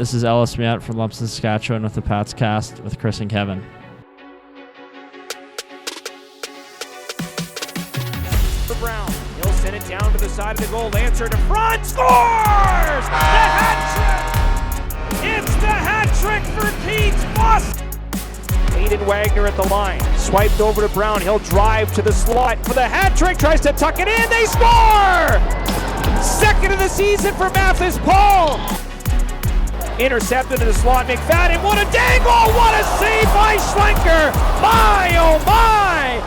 This is Ellis Mieyette from Lumps, Saskatchewan with the Pats Cast with Chris and Kevin. For Brown, he'll send it down to the side of the goal. Lancer to front, scores! The hat trick! It's the hat trick for Pete Bust! Aiden Wagner at the line, swiped over to Brown. He'll drive to the slot for the hat trick, tries to tuck it in. They score! Second of the season for Mathis Paul. Intercepted in the slot, McFadden, what a dangle! What a save by Schlenker! My, oh my!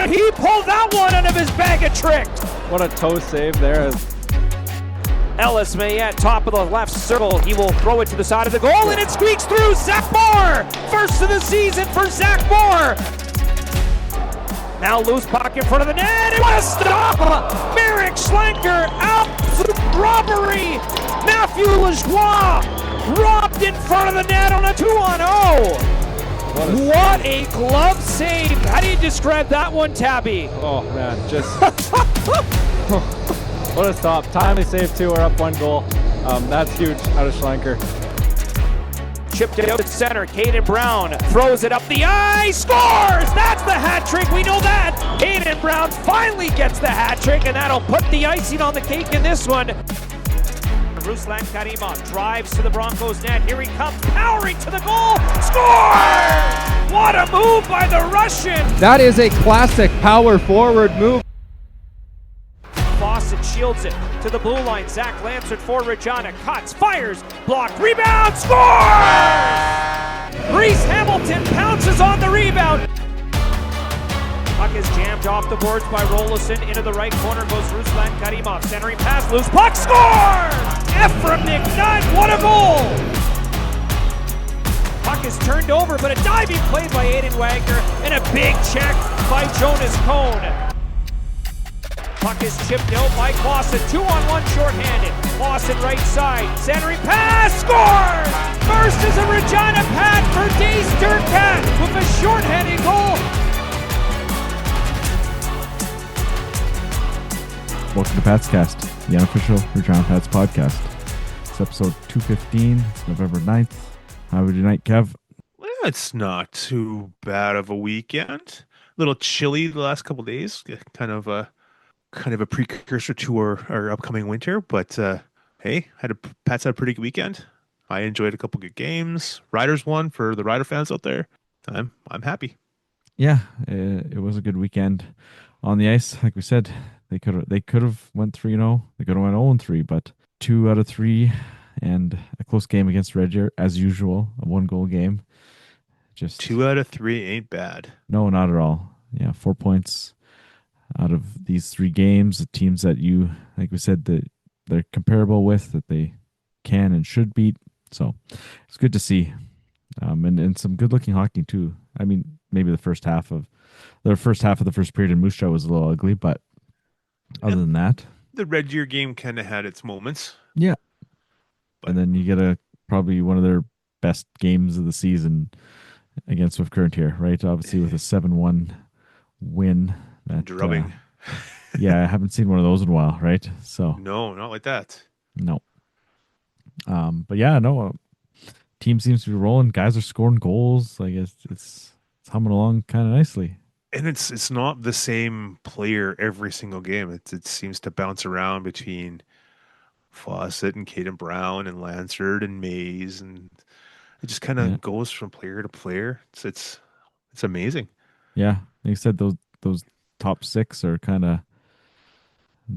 He pulled that one out of his bag of tricks! What a toe save there. Ellis Mieyette, top of the left circle. He will throw it to the side of the goal, and it squeaks through. Zach Moore! First of the season for Zach Moore! Now loose puck in front of the net, and what a stop! Merrick Schlenker, absolute robbery! Matthew Lajoie robbed in front of the net on a 2-on-0! What a glove save! How do you describe that one, Tabby? Oh man, just what a stop. Timely save too, we're up 1 goal. That's huge out of Schlenker. Chipped it out to center, Caden Brown throws it up the ice, scores! That's the hat trick, we know that! Caden Brown finally gets the hat trick, and that'll put the icing on the cake in this one. Ruslan Karimov drives to the Broncos net. Here he comes, powering to the goal. Scores! What a move by the Russian! That is a classic power forward move. Fawcett shields it to the blue line. Zach Lansford for Regina. Cuts, fires, blocked, rebound, scores! Reese Hamilton pounces on the rebound. Puck is jammed off the boards by Rolison. Into the right corner goes Ruslan Karimov. Centering pass, loose puck, scores! Ephraim McNutt, what a goal! Puck is turned over, but a diving play by Aiden Wagner, and a big check by Jonas Cohn. Puck is chipped out by Clausen, 2-on-1 shorthanded. Clausen right side, centering pass, scores! First is a Regina pad for Dace Durkat with a shorthanded goal. Welcome to Pats Cast, the unofficial Regina Pats podcast. It's episode 215. It's November 9th. How was your night, Kev? Well, it's not too bad of a weekend. A little chilly the last couple of days. Kind of a precursor to our upcoming winter. But hey, Pats had a pretty good weekend. I enjoyed a couple good games. Riders won for the Rider fans out there. I'm happy. Yeah, it was a good weekend on the ice. Like we said, they could have went 3-0. They could have went 0-3, but 2 out of 3 and a close game against Red Deer as usual. A 1-goal game. Just 2 out of 3 ain't bad. No, not at all. Yeah, 4 points out of these 3 games. The teams that you, like we said, that they're comparable with, that they can and should beat. So it's good to see, and some good looking hockey too. I mean, maybe the first half of the first period in Moose Jaw was a little ugly, but other than that, the Red Deer game kind of had its moments. Yeah. But, and then you get probably one of their best games of the season against Swift Current here, right? Obviously with a 7-1 win. Drubbing. Yeah, I haven't seen one of those in a while, right? So no, not like that. No. But yeah, no. Team seems to be rolling. Guys are scoring goals. Like it's humming along kind of nicely. And it's not the same player every single game. It seems to bounce around between Fawcett and Caden Brown and Lansford and Mays, and it just kind of goes from player to player. It's amazing. Yeah, like you said, those top 6 are kind of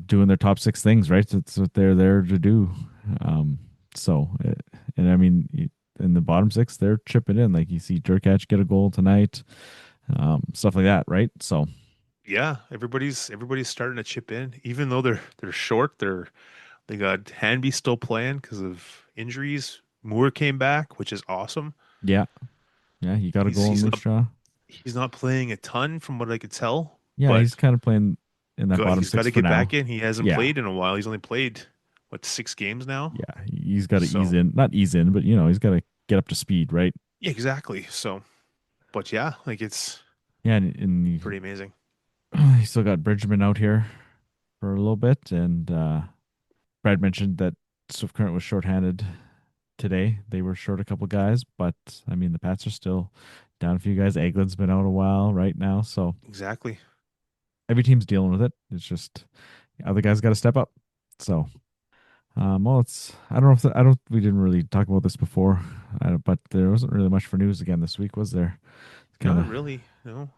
doing their top 6 things, right? That's what they're there to do. And I mean, in the bottom 6, they're chipping in. Like you see Durkach get a goal tonight. Stuff like that, right? So yeah, everybody's starting to chip in, even though they're short. They got Hanby still playing because of injuries. Moore came back, which is awesome. Yeah, he got a goal in Moose Jaw. He's not playing a ton from what I could tell. Yeah, he's kind of playing in that bottom 6 He's got to get back in. He hasn't played in a while. He's only played 6 games now. Yeah, he's got to not ease in, but he's got to get up to speed, right? Yeah, exactly. So. But yeah, like it's and pretty amazing. He still got Bridgman out here for a little bit, and Brad mentioned that Swift Current was shorthanded today. They were short a couple guys, but I mean the Pats are still down a few guys. Eglin's been out a while right now, so Exactly. every team's dealing with it. It's just the other guys got to step up. So, well, it's I don't know if I don't we didn't really talk about this before, but there wasn't really much for news again this week, was there? Kind Not of really. No.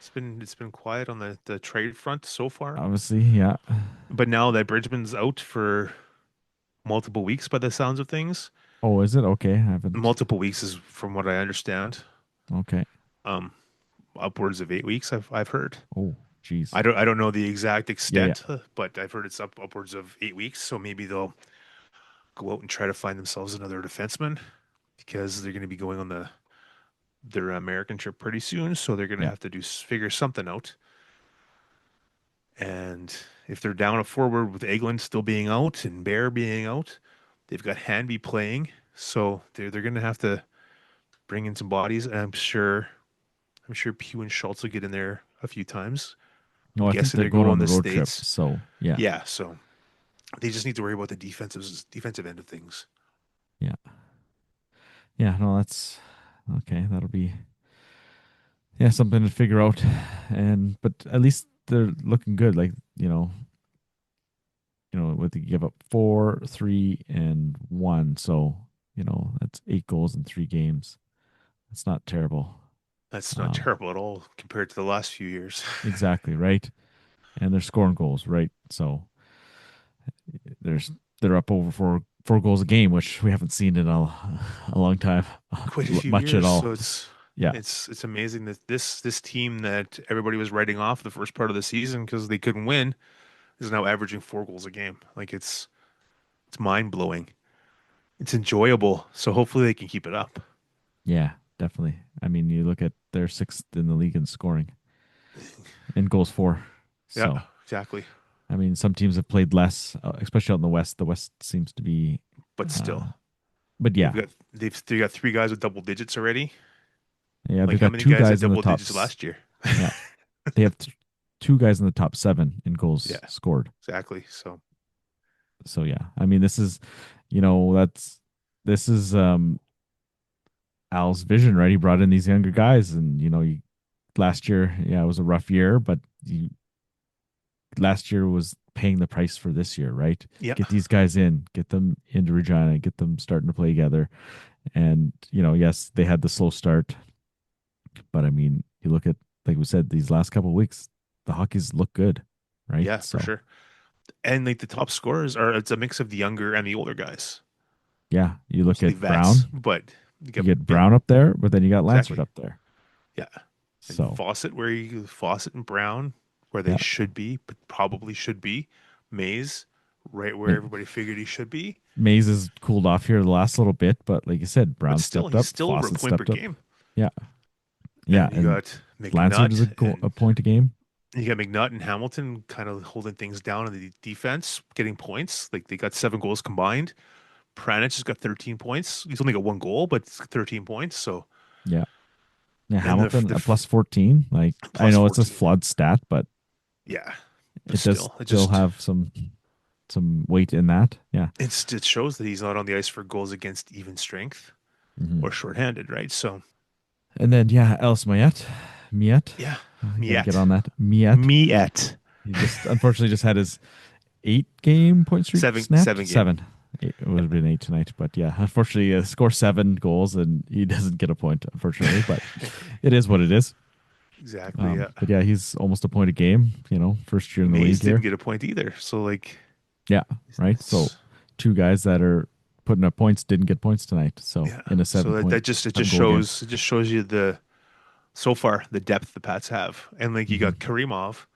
It's been quiet on the trade front so far. obviously, yeah. But now that Bridgman's out for multiple weeks by the sounds of things. Oh, is it okay? I haven't. Multiple weeks is from what I understand. Okay. Um, Upwards of 8 weeks I've heard. Oh, geez. I don't know the exact Yeah, yeah, extent, but I've heard it's upwards of 8 weeks. So maybe they'll go out and try to find themselves another defenseman because they're going to be going on their American trip pretty soon. So they're going to yeah. have to figure something out. And if they're down a forward with Eglin still being out and Bear being out, they've got Hanby playing. So they're going to have to bring in some bodies. And I'm sure Pugh and Schultz will get in there a few times. No, I'm I think guessing they're they're going going on to the the road trip. States. So yeah, Yeah, so they just need to worry about the defensive end of things. yeah, yeah. No, that's okay. That'll be something to figure out. And but at least they're looking good. Like with the give up 4, 3, and 1. So that's 8 goals in 3 games. It's not terrible. That's not terrible at all compared to the last few years. Exactly right. And they're scoring goals, right? So they're up over four goals a game, which we haven't seen in a long time, Quite a few much years. at all. So Yeah, it's amazing that this team that everybody was writing off the first part of the season because they couldn't win is now averaging 4 goals a game. Like it's mind blowing. It's enjoyable. So hopefully they can keep it up. yeah, definitely. I mean, you look at they're 6th in the league in scoring and goals for. So Yeah, exactly. I mean, some teams have played less, especially out in the West. The West seems to be, But still, but yeah, they got 3 guys with double digits already. yeah, Like they've how got many 2 guys had guys in the double top. digits last year? Yeah, they have 2 guys in the top 7 in goals Yeah. scored. Exactly. So yeah, I mean, this is, this is Al's vision, right? He brought in these younger guys, and last year, yeah, it was a rough year, but last year was paying the price for this year, right? Yeah. Get these guys in, get them into Regina, get them starting to play together, and yes, they had the slow start, but I mean, you look at, like we said, these last couple of weeks, the Hockeys look good, right? Yeah, for sure. And like the top scorers it's a mix of the younger and the older guys. Yeah, you look Mostly at Brown, but you get Brown up there, but then you got Lansford Exactly. up there. Yeah. So Fawcett and Brown where they Yeah. should be, but probably should be. Mays, right where Yeah. everybody figured he should be. Mays has cooled off here the last little bit, but like you said, Brown But still, stepped up, he's still over a Fawcett point per stepped up. game. Yeah, yeah, And and you got Lansford is McNutt. a point a game. You got McNutt and Hamilton kind of holding things down in the defense, getting points. Like they got 7 goals combined. Pranich has got 13 points. He's only got 1 goal, but it's 13 points. So Yeah, yeah. And Hamilton a plus 14. Like I Plus know it's a 14. flawed stat, but yeah, but it does still have some weight in that. Yeah. it shows that he's not on the ice for goals against even strength Mhm. or shorthanded, right? So And then Ellis Mieyette, yeah, gotta Mieyette. get on that. Mieyette. Mieyette. He just unfortunately just had his 8-game point streak snapped. 7 game. 7. It would have been 8 tonight, but yeah, unfortunately, score 7 goals and he doesn't get a point, unfortunately. But it is what it is. Exactly. Yeah. But yeah, he's almost a point a game. First year in the Mays league here. didn't get a point either. So like, Yeah, right. So it's- 2 guys that are putting up points didn't get points tonight. So yeah. in a 7 So point, that just shows you so far the depth the Pats have, and like you got Karimov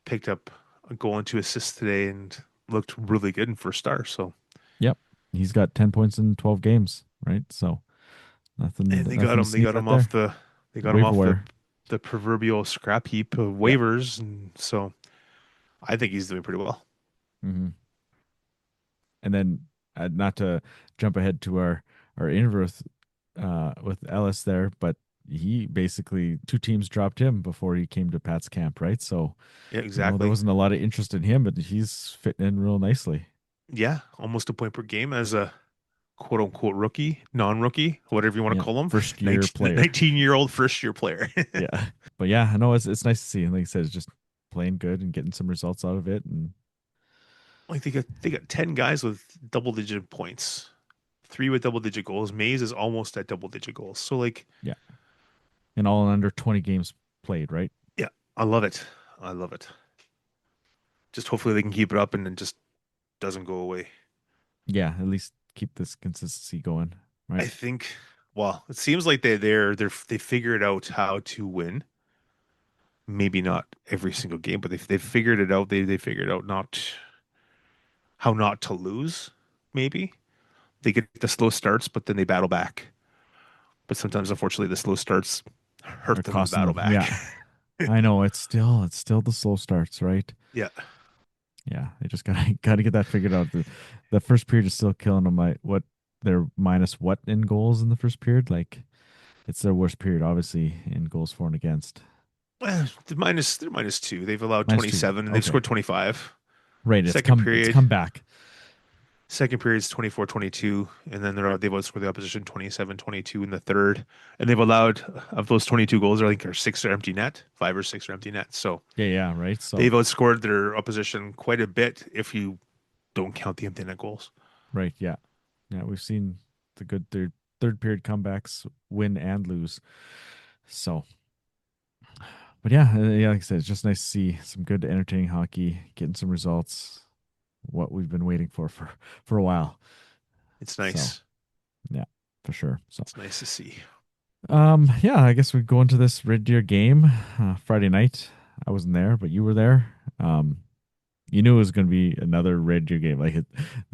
picked up a goal and 2 assists today and looked really good in first star. So Yep, he's got 10 points in 12 games. Right. So nothing. and they nothing got to him. They sneeze got him at off there. the the proverbial scrap heap of waivers, and so I think he's doing pretty well. Mm-hmm. And then, not to jump ahead to our interview with Ellis there, but he basically 2 teams dropped him before he came to Pat's camp, right? So Yeah, exactly. there wasn't a lot of interest in him, but he's fitting in real nicely. Yeah, almost a point per game as a quote unquote rookie, non-rookie, whatever you want to Yeah, call him, first year player. 19-year-old first year player. Yeah, but yeah, I know it's nice to see. And like I said, it's just playing good and getting some results out of it. And Like they got 10 guys with double-digit points, three with double-digit goals. Mays is almost at double-digit goals. So like, yeah, and all in under 20 games played, right? yeah, I love it. I love it. Just hopefully they can keep it up and it just doesn't go away. Yeah, at least keep this consistency going, I right? think. Well, it seems like they figured out how to win. Maybe not every single game, but they figured it out. They figured out not how not to lose. Maybe they get the slow starts, but then they battle back. But sometimes, unfortunately, the slow starts hurt Or them in the costing battle them. back. Yeah, I know it's still the slow starts, right? Yeah, Yeah, they just gotta get that figured out. The first period is still killing them. Like what they're minus what in goals in the first period? Like it's their worst period, obviously, in goals for and against. they're minus two. They've allowed Minus two. 27 and they've Okay, scored 25. right. It's Second period, come back. second period is 24-22, and then they've outscored the opposition 27-22 in the third. And they've allowed of those 22 goals, I think are six are empty net, five or six are empty net. So Yeah, right. they've So outscored their opposition quite a bit if you don't count the empty net goals. right, yeah. We've seen the good third period comebacks win and lose. So, but yeah, like I said, it's just nice to see some good, entertaining hockey, getting some results. What we've been waiting for a while. It's So nice. yeah, for sure. So It's nice to see. yeah, I guess we go into this Red Deer game Friday night. I wasn't there, but you were there. You knew it was going to be another Red Deer game.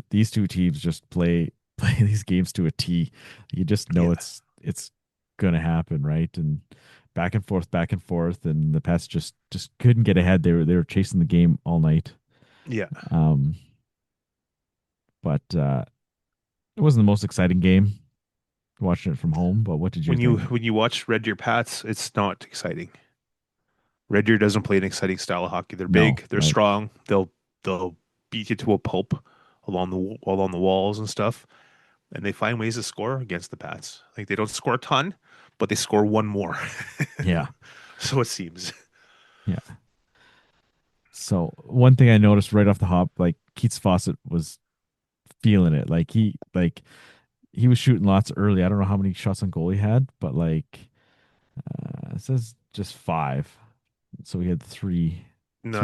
These two teams just play these games to a T. You just know Yeah. it's going to happen, right? And back and forth, and the Pats just couldn't get ahead. They were chasing the game all night. Yeah. Um, but it wasn't the most exciting game watching it from home. But what did you think? When you watch Red Deer Pats, it's not exciting. Red Deer doesn't play an exciting style of hockey. They're No, big, they're right? strong. They'll beat you to a pulp along the walls and stuff, and they find ways to score against the Pats. Like they don't score a ton, but they score one more. Yeah, So it seems. yeah. So one thing I noticed right off the hop, like Keats Fawcett was feeling it. He was shooting lots early. I don't know how many shots on goal he had, but it says just five. So he had three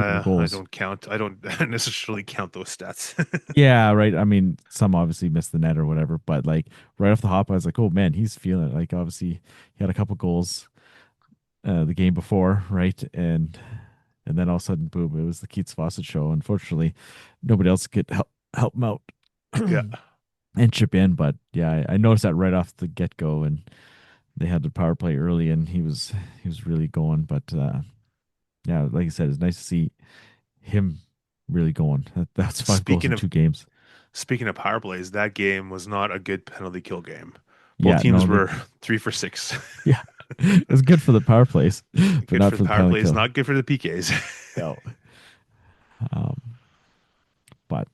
more Nah, I goals. don't count. I don't necessarily count those stats. Yeah, right. I mean, some obviously missed the net or whatever, but like right off the hop, I was like, oh man, he's feeling it. Like obviously he had a couple goals the game before, right? And then all of a sudden, boom, it was the Keats Fawcett show. Unfortunately, nobody else could help him out Yeah. and chip in. But yeah, I noticed that right off the get go, and they had the power play early, and he was really going. But yeah, like I said, it's nice to see him really going. That's 5 goals Speaking in of 2 games. speaking of power plays, that game was not a good penalty kill game. Both Yeah, teams no, were 3 for 6. yeah, it's good for the power plays, but Good not for for the the power penalty plays, kill. not good for the PKs. No. Um, but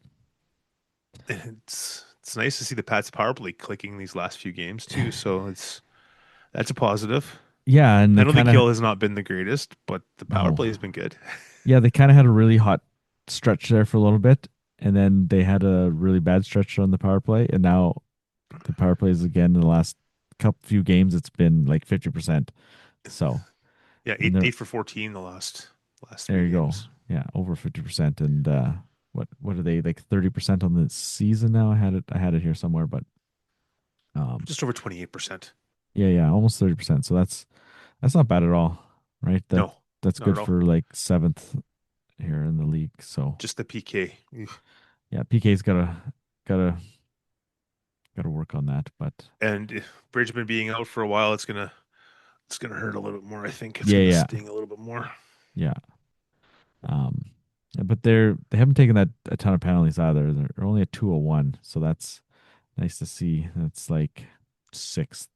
It's nice to see the Pats power play clicking these last few games too. So that's a positive. yeah, and they Penalty kind of kill has not been the greatest, but the power no, play has been good. yeah, they kind of had a really hot stretch there for a little bit, and then they had a really bad stretch on the power play, and now the power plays again in the last couple few games. It's been like 50%. So Yeah, and eight for 14 the last there three you go. games. Yeah, over 50%, and what are they like 30% on the season now? I had it here somewhere, but Just over 28%. yeah, almost 30%. So that's not bad at all, right? No, That's not good at all. for like seventh here in the league. So Just the PK. yeah, PK's gotta gotta work on that. But And Bridgman being out for a while, it's gonna hurt a little bit more. I think it's yeah, gonna yeah, sting a little bit more. yeah. Um, but they haven't taken that a ton of penalties either. They're only at 201, so that's nice to see. That's like sixth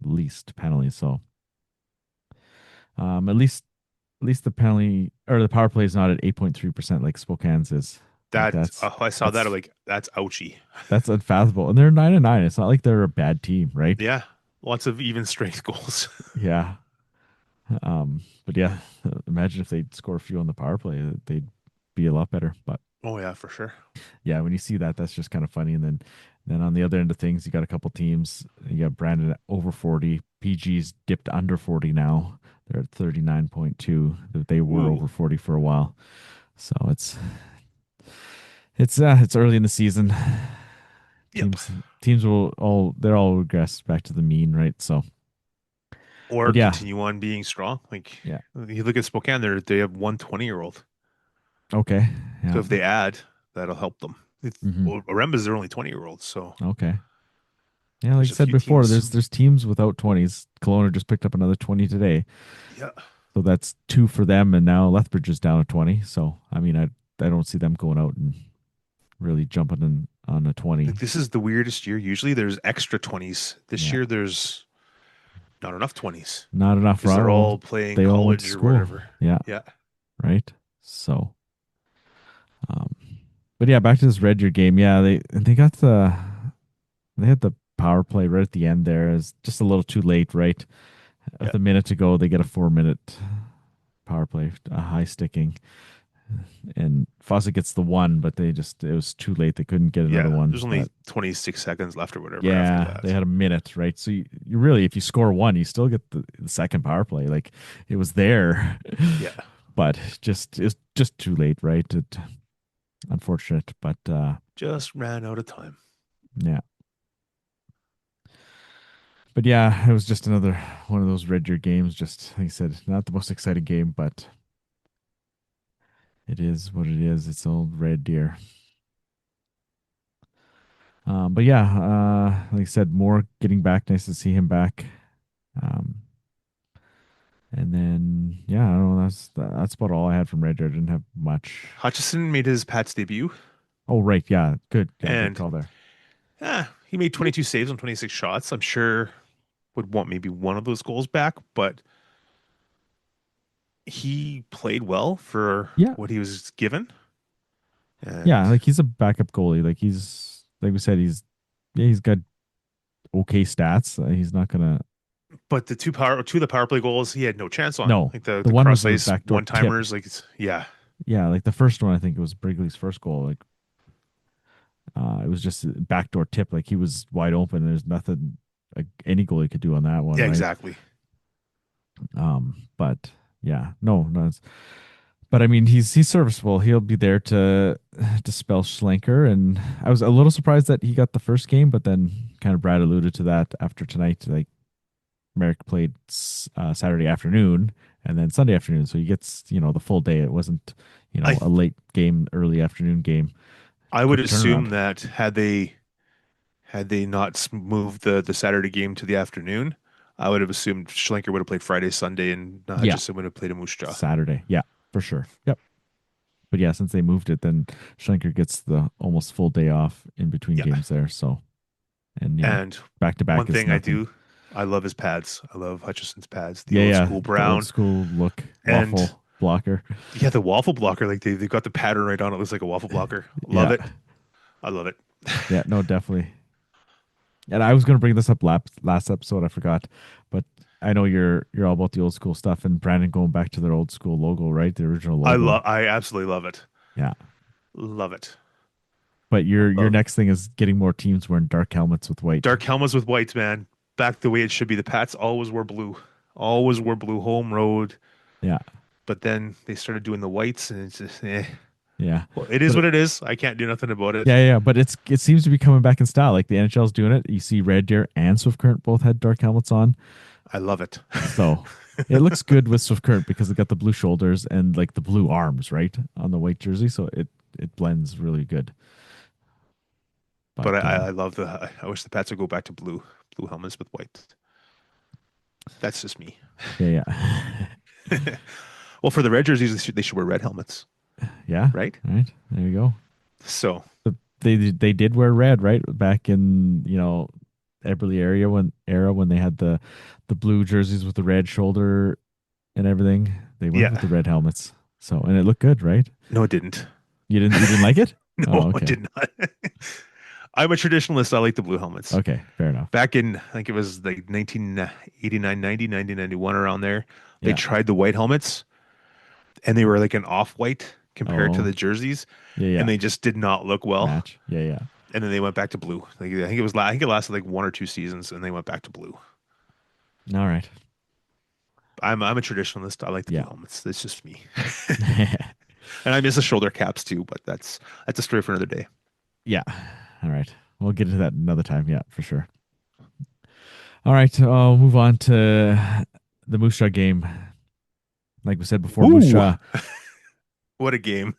least penalty. So at least the penalty or the power play is not at 8.3% like Spokane's is. Like That I saw that. I'm that's like, that's ouchy. that's unfathomable. And they're 9-9. It's not like they're a bad team, right? Yeah, lots of even strength goals. Yeah. But yeah, imagine if they'd score a few on the power play, they'd be a lot better. But Oh yeah, for sure. yeah, when you see that, that's just kind of funny. And then on the other end of things, you got a couple teams. You got Brandon at over 40. PG's dipped under 40 now. They're at 39.2. They were Ooh. over 40 for a while. So it's early in the season. Yep. Teams they're all regress back to the mean, right? So, Or but yeah, continue on being strong. Like yeah, you look at Spokane, they have 120-year-old. okay, So yeah, if they add, that'll help them. hmm Well, Aremba's are only 20-year-olds, so okay, yeah. Like I there's a said few before, teams. there's teams without 20s. Kelowna just picked up another 20 today, Yeah. so that's two for them, and now Lethbridge is down to 20. So I mean, I don't see them going out and really jumping in on a 20. Like this is the weirdest year. Usually there's extra 20s. This Yeah, year there's not enough 20s not enough. because they're Well, all playing they all went to college or school. whatever. Yeah, Yeah. right. So, um, but yeah, back to this Red Deer game. Yeah, they got they had the power play right at the end there. Is just a little too late, right? Yeah. With a minute to go, they get a 4-minute power play, a high sticking, and Fawcett gets the one, but it was too late. They couldn't get another Yeah. one. There's only 26 seconds left or whatever after Yeah, that. they had a minute, right? So you really, if you score one, you still get the second power play. Like it was there, Yeah. but it's just too late, right? Unfortunate, but Just ran out of time. yeah. But yeah, it was just another one of those Red Deer games. Just like I said, not the most exciting game, but it is what it is. It's old Red Deer. But yeah, like I said, more getting back. Nice to see him back. Um, and then yeah, I don't know. That's about all I had from Red Deer. I didn't have much. Hutchison made his Pats debut, Oh right, yeah, good, yeah, good and call there. he made 22 saves on 26 shots. I'm sure would want maybe one of those goals back, but he played well for Yeah, what he was given. yeah, And like he's a backup goalie. Like he's like we said, he's got okay stats. He's not gonna. but two of the power play goals he had no chance on. No, Like the the one was cross a ice backdoor one tip. timers, like yeah. Yeah, like the first one, I think it was Brigley's first goal. Like, it was just a backdoor tip. Like he was wide open. There's nothing like any goalie could do on that one, Yeah, right? exactly. But yeah, no, but I mean, he's serviceable. He'll be there to spell Schlenker. And I was a little surprised that he got the first game, but then kind of Brad alluded to that after tonight. Like Merrick played Saturday afternoon and then Sunday afternoon, so he gets the full day. It wasn't I a late game, early afternoon game. I would Quick assume turnaround. that had they not moved the Saturday game to the afternoon, I would have assumed Schlenker would have played Friday, Sunday, and Yeah, Hutchison would have played a Moose Jaw. Saturday. Yeah, for sure. Yep. But yeah, since they moved it, then Schlenker gets the almost full day off in between Yeah. games there. So, and And back to back one is thing nothing. I love his pads. I love Hutchison's pads. The Yeah, old yeah, school the old brown. school look, And waffle blocker. yeah, the waffle blocker, like they've got the pattern right on it. Looks like a waffle blocker. Love Yeah, it. I love it. yeah, no, definitely. And I was going to bring this up last episode. I forgot, but I know you're all about the old school stuff and Brandon going back to their old school logo, right? The original logo. I absolutely love it. Yeah. Love it. But your Love next thing is getting more teams wearing dark helmets with white. dark helmets with whites, man. Back the way it should be. The Pats always wore blue. Always wore blue home road. Yeah. But then they started doing the whites and it's just Yeah. Well, it is But what it is. I can't do nothing about it. yeah, but it seems to be coming back in style. Like the NHL's doing it. You see Red Deer and Swift Current both had dark helmets on. I love it. So it looks good with Swift Current because it got the blue shoulders and like the blue arms, right? On the white jersey. So it blends really good. But I love I wish the Pats would go back to blue helmets with white. That's just me. yeah. Well, for the Red jerseys, they should wear red helmets, Yeah. right? Right. There you go. So But they did wear red, right? Back in, Eberly era when they had the blue jerseys with the red shoulder and everything. They went with yeah, the red helmets. So and it looked good, right? no, it didn't. You didn't like it? No, Oh, I okay. did not. I'm a traditionalist. I like the blue helmets. Okay, fair enough. Back in, I think it was like 1989, 90, 1991, around there, they Yeah. tried the white helmets and they were like an off-white compared to Oh, the jerseys, yeah, and yeah. they just did not look well. Match. Yeah, yeah. And then they went back to blue. Like, I think it lasted like 1 or 2 seasons, and they went back to blue. All right. I'm a traditionalist. I like the blue Yeah. helmets. That's just me. And I miss the shoulder caps too, but that's a story for another day. Yeah. All right. We'll get into that another time. Yeah, for sure. All right. I'll move on to the Moose Jaw game. Like we said before, Moose Ooh, Jaw. what a game!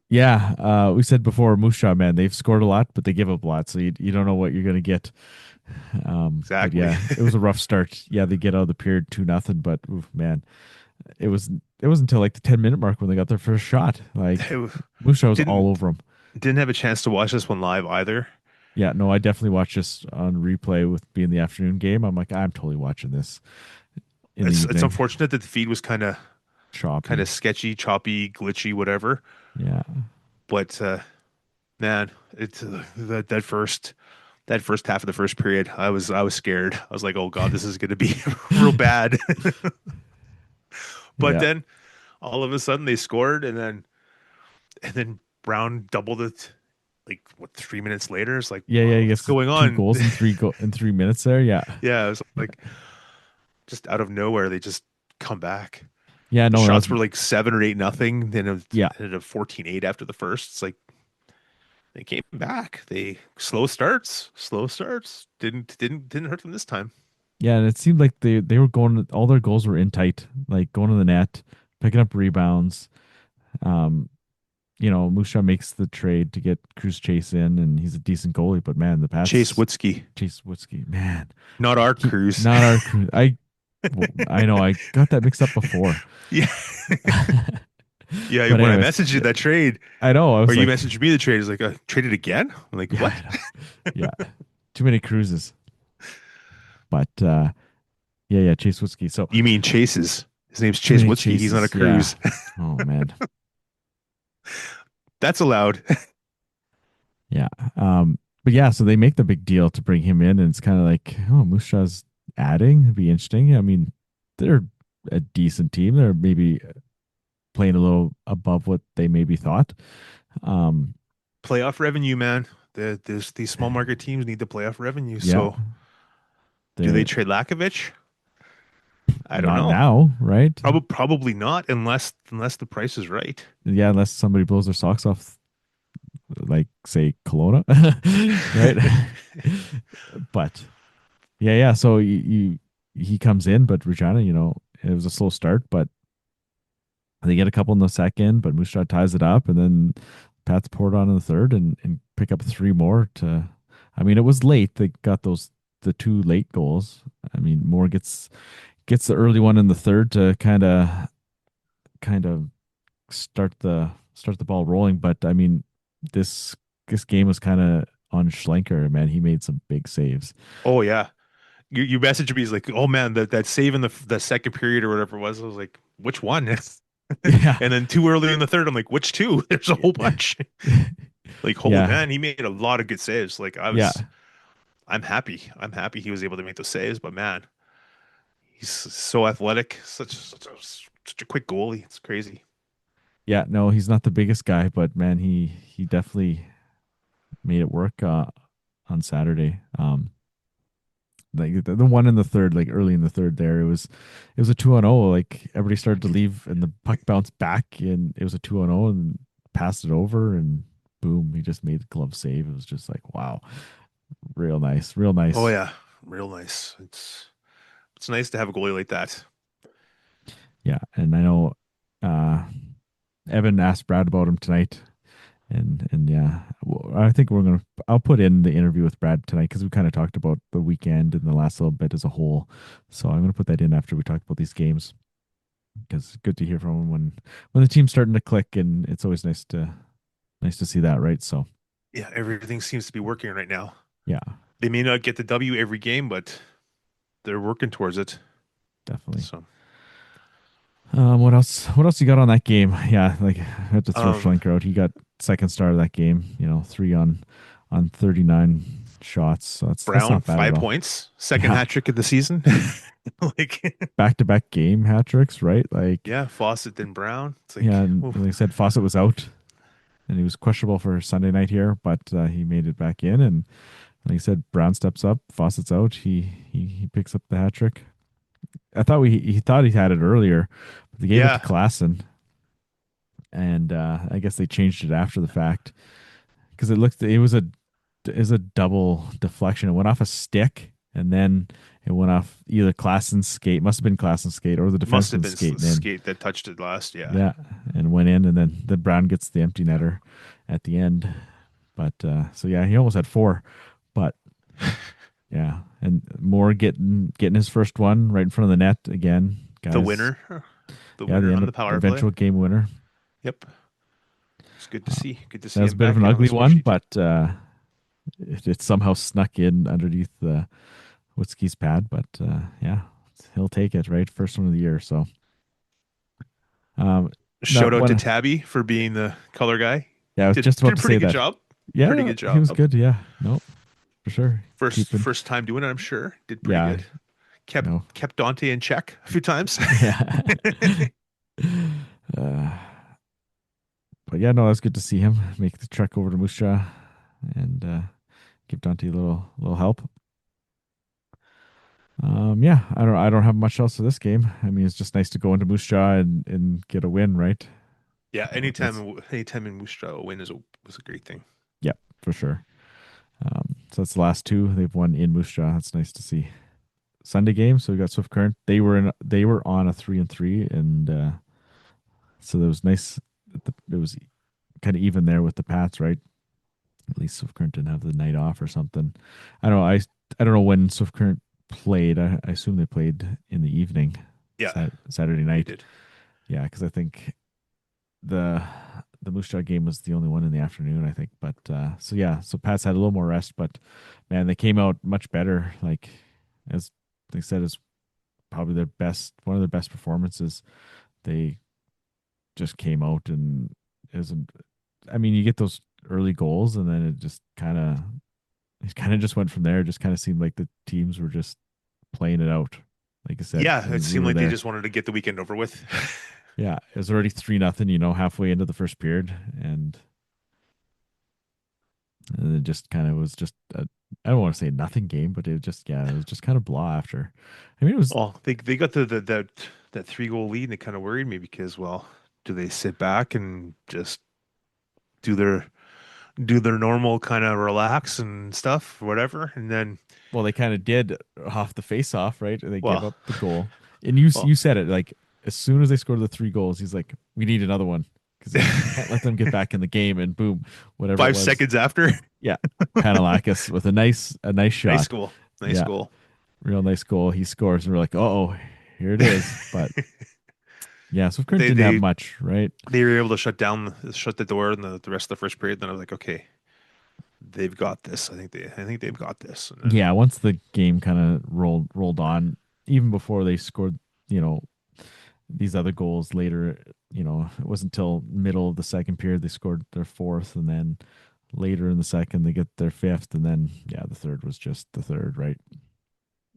Yeah. We said before, Moose Jaw, man, they've scored a lot, but they give up a lot. So you don't know what you're going to get. But Exactly. yeah, it was a rough start. Yeah, they get out of the period 2-0, but oof, man, it was until like the 10-minute mark when they got their first shot. Like I Moose Jaw was all didn't over them. didn't have a chance to watch this one live either. Yeah, no, I definitely watched this on replay with being the afternoon game. I'm like, I'm totally watching this in the It's evening. unfortunate that the feed was kind of Choppy. sketchy, choppy, glitchy, whatever. Yeah. But man, it's that first half of the first period, I was scared. I was like, oh God, this is going to be real bad. But Yeah. then all of a sudden they scored, and then Brown doubled it. Like what, 3 minutes later? It's like, Yeah, yeah, wow, he what's gets going two on? goals in in 3 minutes there. Yeah. Yeah, it was Yeah. like just out of nowhere they just come back. Yeah, The no, that was shots were like 7 or 8-0. Then it yeah. ended up 14-8 after the first. It's like they came back. They slow starts. Didn't hurt them this time. Yeah, and it seemed like they were going all their goals were in tight, like going to the net, picking up rebounds. Um, Musha makes the trade to get Cruz Chase in, and he's a decent goalie. But man, the Chase Pats Woodsky, Chase Woodsky, man, not our Cruz. not our Cruz. I know I got that mixed up before. Yeah, yeah. But When I anyways, messaged you that trade, I know I or was you like, messaged me the trade, is like, traded again. I'm like, yeah, what? I know. Yeah, too many cruises. But yeah, yeah, Chase Woodsky. So You mean Chase's? His name's too Chase many Woodsky. He's not a chases. Yeah. Cruz. Oh man. That's allowed. Yeah. But yeah, so they make the big deal to bring him in, and it's kind of like, oh, Musha's adding. It'd be interesting. I mean, they're a decent team. They're maybe playing a little above what they maybe thought. Um, Playoff revenue, man. These small market teams need the playoff revenue. yeah, So do they they're trade Lakovic? I don't not know. now, right? Probably not, unless the price is right. Yeah, unless somebody blows their socks off, like say Kelowna, right? But yeah, yeah. So he comes in, but Regina, it was a slow start, but they get a couple in the second, but Musha ties it up, and then Pats poured on in the third and pick up three more to. I mean, it was late. They got the two late goals. I mean, Moore gets the early one in the third to kind of start the ball rolling. But I mean, this game was kind of on Schlenker. Man, he made some big saves. Oh yeah. You messaged me. He's like, oh man, that save in the second period or whatever it was. I was like, which one? Yeah, And then too early in the third, I'm like, which two? There's a whole bunch. Like, holy yeah, man, he made a lot of good saves. Like yeah, I'm happy. I'm happy he was able to make those saves. But man, he's so athletic, such a quick goalie. It's crazy. yeah. No, he's not the biggest guy, but man, he definitely made it work on Saturday. Like the one in the third, like early in the third, there it was a 2-0. Like everybody started to leave, and the puck bounced back, and it was a 2-0, and passed it over, and boom, he just made the glove save. It was just like, wow, real nice, real Oh nice. yeah, real nice. It's nice to have a goalie like that. Yeah, and I know uh, Evan asked Brad about him tonight, and yeah, I think I'll put in the interview with Brad tonight because we kind of talked about the weekend and the last little bit as a whole. So I'm gonna put that in after we talk about these games because it's good to hear from him when the team's starting to click, and it's always nice to see that, right? So Yeah, everything seems to be working right now. yeah, They may not get the W every game, but they're working towards it. definitely. So, What else? What else you got on that game? Yeah, like I have to throw um, Schlenker out. He got second star of that game. 3 on 39 shots. So that's Brown, not bad at 5 all. points, second Yeah, hat trick of the season. Like, back to back game hat tricks, right? Like, yeah, Fawcett then Brown. It's yeah, like, and oof. like I said, Fawcett was out and he was questionable for Sunday night here, but he made it back in. And like I said, Brown steps up, Fawcett's out. He picks up the hat trick. I thought he thought he had it earlier, but they gave it to Yeah, Klassen, and I guess they changed it after the fact because it was a double deflection. It went off a stick, and then it went off either Klassen's skate, must have been Klassen's skate, or the must have defenseman's been skate, and then skate that touched it last. Yeah. yeah, and went in, and then the Brown gets the empty netter at the end. But so yeah, he almost had four, but yeah, and Moore getting his first one right in front of the net again, guys. The winner. The Yeah, winner the on end the power eventual play. game winner. Yep. It's good to see. Good to see That was him a bit of back an in on the ugly score one, sheet. but it somehow snuck in underneath Witzke's pad. But yeah, he'll take it, right? First one of the year. So that Shout out to one, Tabby for being the color guy. yeah, I was Did just did about a to pretty say good that. job. Pretty Yeah, good he was job. good. Yeah, no, for sure. Keeping, First time doing it, I'm sure. Did pretty yeah, good. Kept no, kept Dante in check a few times. yeah. uh, but yeah, no, it was good to see him make the trek over to Moose Jaw and give Dante a little help. Yeah, I don't have much else to this game. I mean, it's just nice to go into Moose Jaw and get a win, right? Yeah, That's anytime in Moose Jaw, a win was a great thing. yeah, for sure. So that's the last two they've won in Moose Jaw. That's nice to see. Sunday game, so we got Swift Current. They were on a 3-3, and so that was nice. It was kind of even there with the Pats, right? At least Swift Current didn't have the night off or something. I don't know. I don't know when Swift Current played. I assume they played in the evening, Yeah, Saturday they night. did. Yeah, because I think the the Moose Jaw game was the only one in the afternoon, I think. But so yeah, so Pats had a little more rest, but man, they came out much better. Like as they said, is probably one of their best performances. They just came out and isn't. I mean, you get those early goals, and then it kind of just went from there. It just kind of seemed like the teams were just playing it out. Like I said, Yeah, and it we seemed were like they there. just wanted to get the weekend over with. Yeah, it was already 3-0, halfway into the first period, and it just kind of was just I don't want to say nothing game, but it was just kind of blah after. I mean, it was Well, they got that 3 goal lead, and it kind of worried me because, well, do they sit back and just do their normal kind of relax and stuff, whatever, and then, well, they kind of did off the face off, right? They gave well, up the goal, and you well, you said it like as soon as they scored the 3 goals, he's like, we need another one because you can't let them get back in the game, and boom, whatever it five was, seconds after, yeah, Panelakis with a nice nice shot, goal, nice yeah, goal. real nice goal. He scores, and we're like, oh, here it is, but. Yeah, so Current they didn't have they much, right? they were able to shut the door in the rest of the first period. Then I was like, okay, they've got this. I think they've got this. And then, Yeah, once the game kind of rolled on, even before they scored, you know, these other goals later, it wasn't until middle of the second period they scored their fourth, and then later in the second they get their fifth, and then yeah, the third was just the third, right?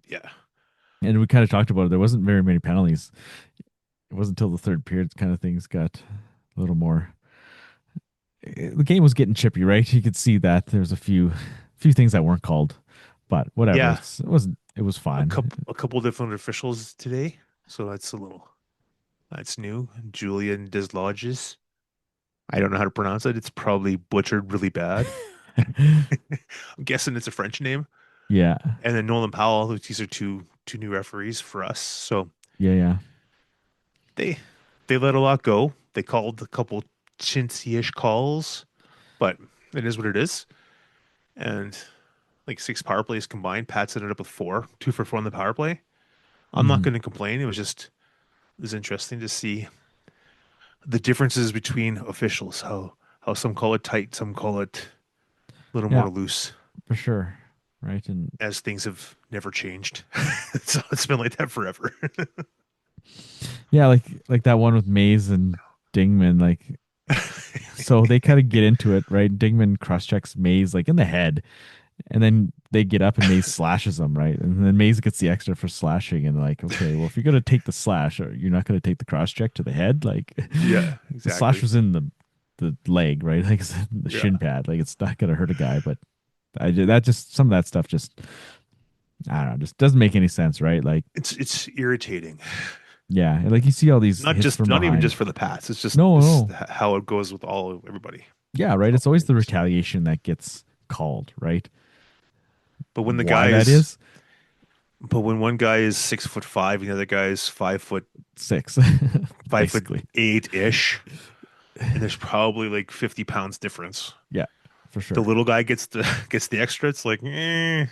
yeah, And we kind of talked about it. There wasn't very many penalties. It wasn't until the third period kind of things got a little more. The game was getting chippy, right? You could see that there was a few things that weren't called, but whatever. yeah. It wasn't. It was A fine. couple different officials today, so that's new. Julian Deslodges. I don't know how to pronounce it. It's probably butchered really bad. I'm guessing it's a French name. Yeah, And then Nolan Powell, these are two new referees for us. So yeah. they they let a lot go. They called a couple chintzy-ish calls, but it is what it is. And like 6 power plays combined, Pats ended up with 4, 2 for 4 on the power play. I'm not Mhm. going to complain. It was interesting to see the differences between officials. How some call it tight, some call it a little Yeah, more loose, for sure. Right, and as things have never changed. So it's been like that forever. yeah, like that one with Mays and Dingman. Like So they kind of get into it, right? Dingman cross checks Mays like in the head, and then they get up and Mays slashes him, right? And then Mays gets the extra for slashing, and like, okay, well, if you're gonna take the slash, or you're not gonna take the cross check to the head, like Yeah, the slash exactly. was in the leg, right? Like it's the Yeah. shin pad, like it's not gonna hurt a guy, but that just some of that stuff just I don't know, just doesn't make any sense, right? Like, It's irritating. yeah, like you see all these hits from Not even behind. just for the Pats. It's just No, this no, how it goes with everybody. yeah, right. All It's always the teams. retaliation that gets called, right? But when the Why guy that is is but when one guy is 6'5" and the other guy is 6, 5'8" basically. ish, and there's probably like 50 pounds difference. Yeah, for The sure. little guy gets the extra. It's like, I'm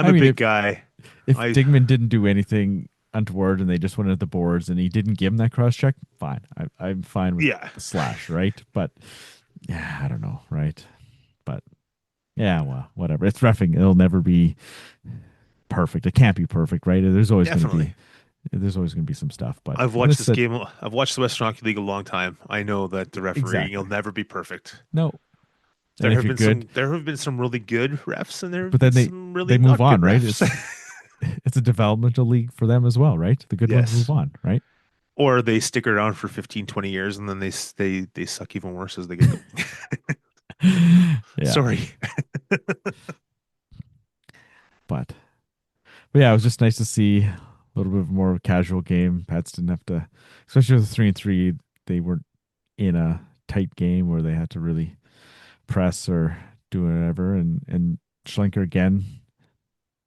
I a mean, big guy. if I Digman didn't do anything untoward and they just went at the boards and he didn't give him that cross check, fine. I'm fine with Yeah, the slash, right? But yeah, I don't know, right? But yeah, well, whatever. It's reffing. It'll never be perfect. It can't be perfect, right? definitely. There's always going to be some stuff. But I've when watched it's this a game. I've watched the Western Hockey League a long time. I know that the refereeing will exactly never be perfect. no, and if you're good, There have been some really good refs, and there but have been then some they really move not good on, right? refs. It's a developmental league for them as well, right? The good ones move Yes. on, right? Or they stick around for 15, 20 years and then they suck even worse as they get going. Yeah, Sorry. but yeah, it was just nice to see a little bit more of a casual game. Pats didn't have to, especially with the 3-3, they weren't in a tight game where they had to really press or do whatever. And Schlenker again,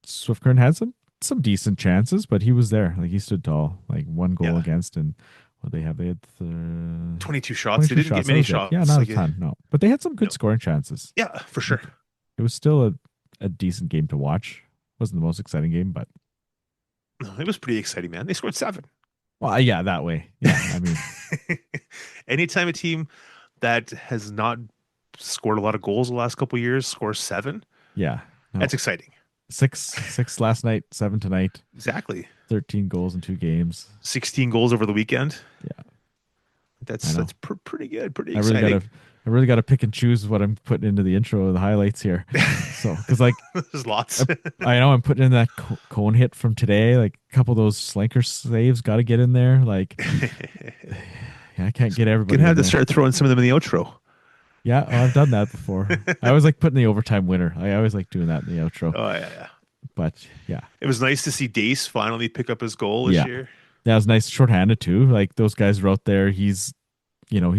Swift had some decent chances, but he was there. Like he stood tall. Like one goal Yeah. against, and what they have, they had 22 shots. They 22 didn't get shots. That many was it. Yeah, shots. not a Like ton, no, but they had some good no. scoring chances. Yeah, for sure. Like, it was still a decent game to watch. Wasn't the most exciting game, but No, it was pretty exciting, man. They scored 7. well, yeah, that way. Yeah, I mean, Anytime a team that has not scored a lot of goals the last couple of years scores 7, yeah, no, that's exciting. 6 last night, 7 tonight, Exactly. 13 goals in 2 games. 16 goals over the weekend. Yeah, I know. That's pretty good, pretty I really gotta, exciting. I really gotta pick and choose what I'm putting into the intro, the highlights here. So, because like There's lots. I know I'm putting in that cone hit from today, like a couple of those slinker saves, got to get in there. Like, yeah, I can't get everybody Gonna have in to there. start throwing some of them in the outro. Yeah, oh, I've done that before. I always like putting the overtime winner. I always like doing that in the outro. Oh yeah, yeah. But yeah, It was nice to see Dace finally pick up his goal this yeah, year. that was nice, shorthanded too. Like those guys are out there. He's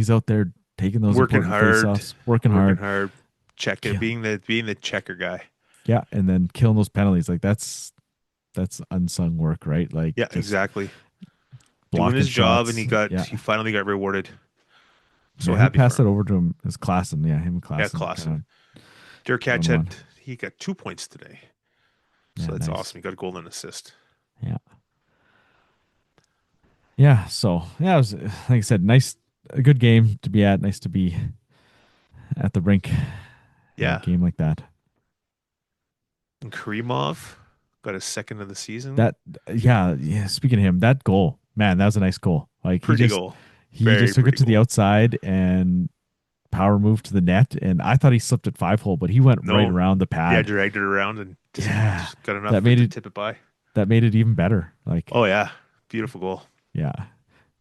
out there taking those Working important hard, faceoffs, working working hard. hard, checking, Kill, being the checker guy. yeah, and then killing those penalties. Like that's unsung work, right? Like Yeah, just exactly. Doing blocking his job, and shots. Yeah, he finally got rewarded. So yeah. Who happy for passed it him. over to him? Is Klassen? Yeah, him and Yeah, Klassen. Clausen. Kind Dirk of Hatch 1-1. he got 2 points today. Yeah, So that's nice. awesome. He got a goal and assist. Yeah. Yeah. So yeah, it was like I said, nice, a good game to be at. Nice to be at the rink in a Yeah. game like that. And Karimov got a second of the season. That yeah. Speaking of him, that goal, man, that was a nice goal. Like Pretty goal. he Very just took it pretty to the goal. outside and power moved to the net. And I thought he slipped at 5-hole, but he went right No. around the Yeah, pad. dragged it around and Yeah, just got enough that made to it tip it by. that made it even better. Like Oh yeah. Beautiful goal. yeah,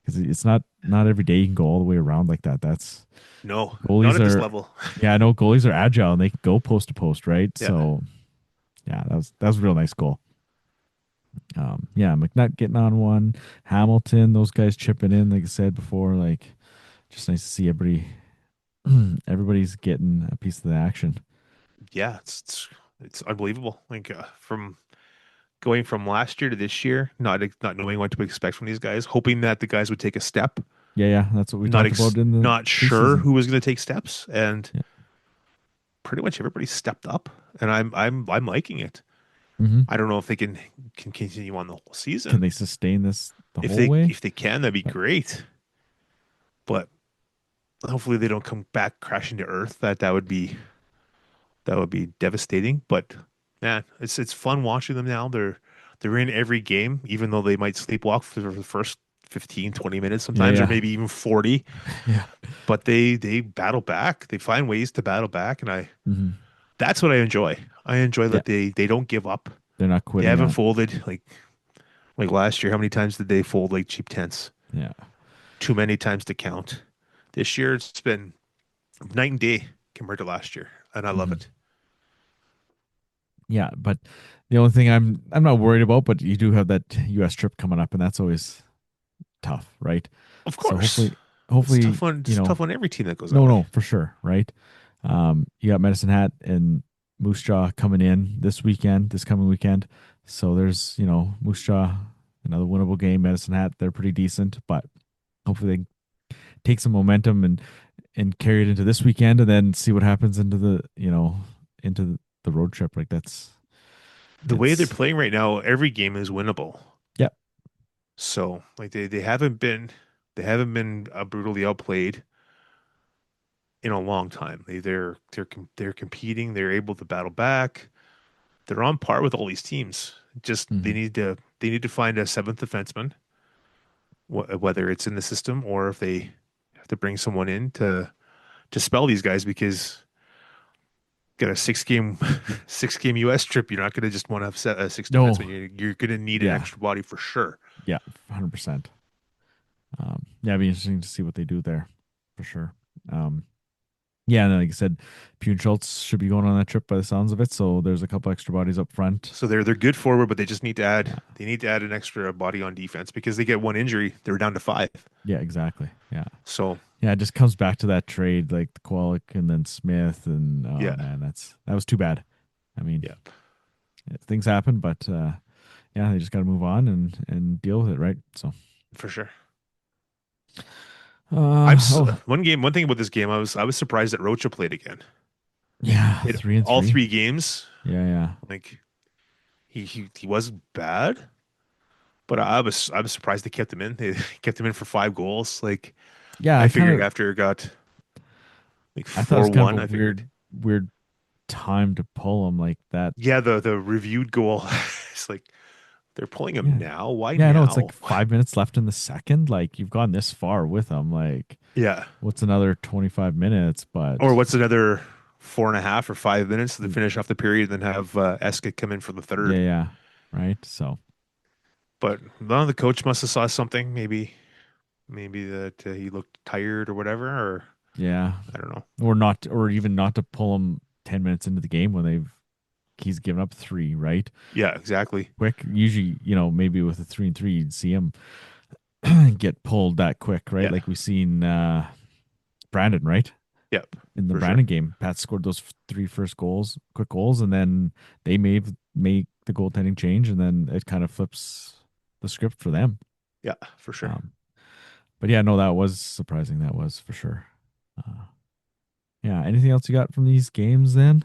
because it's not every day you can go all the way around like that. That's No, not goalies at this are level. yeah, no, goalies are agile and they can go post to post, right? Yeah. So yeah, that was a real nice goal. Yeah, McNutt getting on one, Hamilton, those guys chipping in, like I said before, like just nice to see everybody's getting a piece of the action. Yeah, it's unbelievable. Like from going from last year to this year, not knowing what to expect from these guys, hoping that the guys would take a step. Yeah, that's what we talked about in the Not sure preseason. who was going to take steps, and Yeah. pretty much everybody stepped up, and I'm liking it. Hmm. I don't know if they can continue on the whole Can season. they sustain this the whole way? If they can, that'd be great. But hopefully they don't come back crashing to earth. That would be devastating. But man, it's fun watching them now. They're in every game, even though they might sleepwalk for the first 15, 20 minutes Yeah, sometimes, or yeah. maybe even 40. Yeah. But they battle back. They find ways to battle back, and Hmm. that's what I enjoy. I enjoy Yeah. that they don't give up. They're not They quitting haven't yet. folded like last year. How many times did they fold like cheap tents? Yeah. Too many times to count. This year it's been night and day compared to last year, and I love Hmm. it. Yeah, but the only thing I'm not worried about, but you do have that US trip coming up, and that's always tough, right? Of So course, it's a hopefully, tough one. It's a tough one. Every team that goes that no, way. no, for sure, right? You got Medicine Hat and Moose Jaw coming in this coming weekend. So there's, Moose Jaw, another winnable game. Medicine Hat, they're pretty decent, but hopefully they take some momentum and carry it into this weekend, and then see what happens into the road trip. Like The way they're it's playing right now, every game is winnable. yeah, So like they haven't been brutally outplayed in a long time. They're competing. They're able to battle back. They're on par with all these teams. Just hmm they need to find a seventh defenseman, whether it's in the system or if they have to bring someone in to spell these guys because got a 6 game 6 game US trip. You're not going to just want to have a six defenseman. no, You're going to need an yeah, extra body for sure. yeah, 100%. Yeah, it'd be interesting to see what they do there, for sure. Um, yeah, and then, like I said, Pugh and Schultz should be going on that trip by the sounds of it. So there's a couple extra bodies up front. So they're good forward, but they just need to Yeah, add an extra body on defense because they get one injury, they're down to five. yeah, exactly. Yeah, So yeah, it just comes back to that trade, like the Kwalik and then Smith, and oh yeah, man, that was too bad. I mean, yeah, things happen, but yeah, they just got to move on and deal with it, right? So, for sure. oh One thing about this game, I was surprised that Rocha played again. yeah, Played 3-3. all 3 games. Yeah, yeah, Like he wasn't bad, but I was surprised they kept him in. They kept him in for 5 goals. Like yeah. I figured after it got like I thought it was kind of 4-1, a I figured weird time to pull him like that. yeah, the reviewed goal. It's like they're pulling him Yeah. now. Why Yeah, I know it's like now? 5 minutes left in the second. Like you've gone this far with them. Like Yeah. what's another 25 minutes? But Or what's another 4.5 or 5 minutes to finish off the period, and then have Eska come in for the yeah, third. yeah, right. So But none of the coach must have saw something. Maybe that he looked tired or whatever. Or yeah, I don't know. or not, or even not to pull him 10 minutes into the game when he's given up three. Right, Yeah, exactly. quick. Usually, maybe with a 3-3, you'd see him get pulled that quick, right? Yeah. Like we've seen Brandon, right? Yep. In the For sure. Brandon game, Pat scored those three first quick goals, and then they make the goaltending change, and then it kind of flips the script for them. Yeah, for sure. Um, but yeah, no, that was surprising. That was for sure. Uh, yeah. Anything else you got from these games then?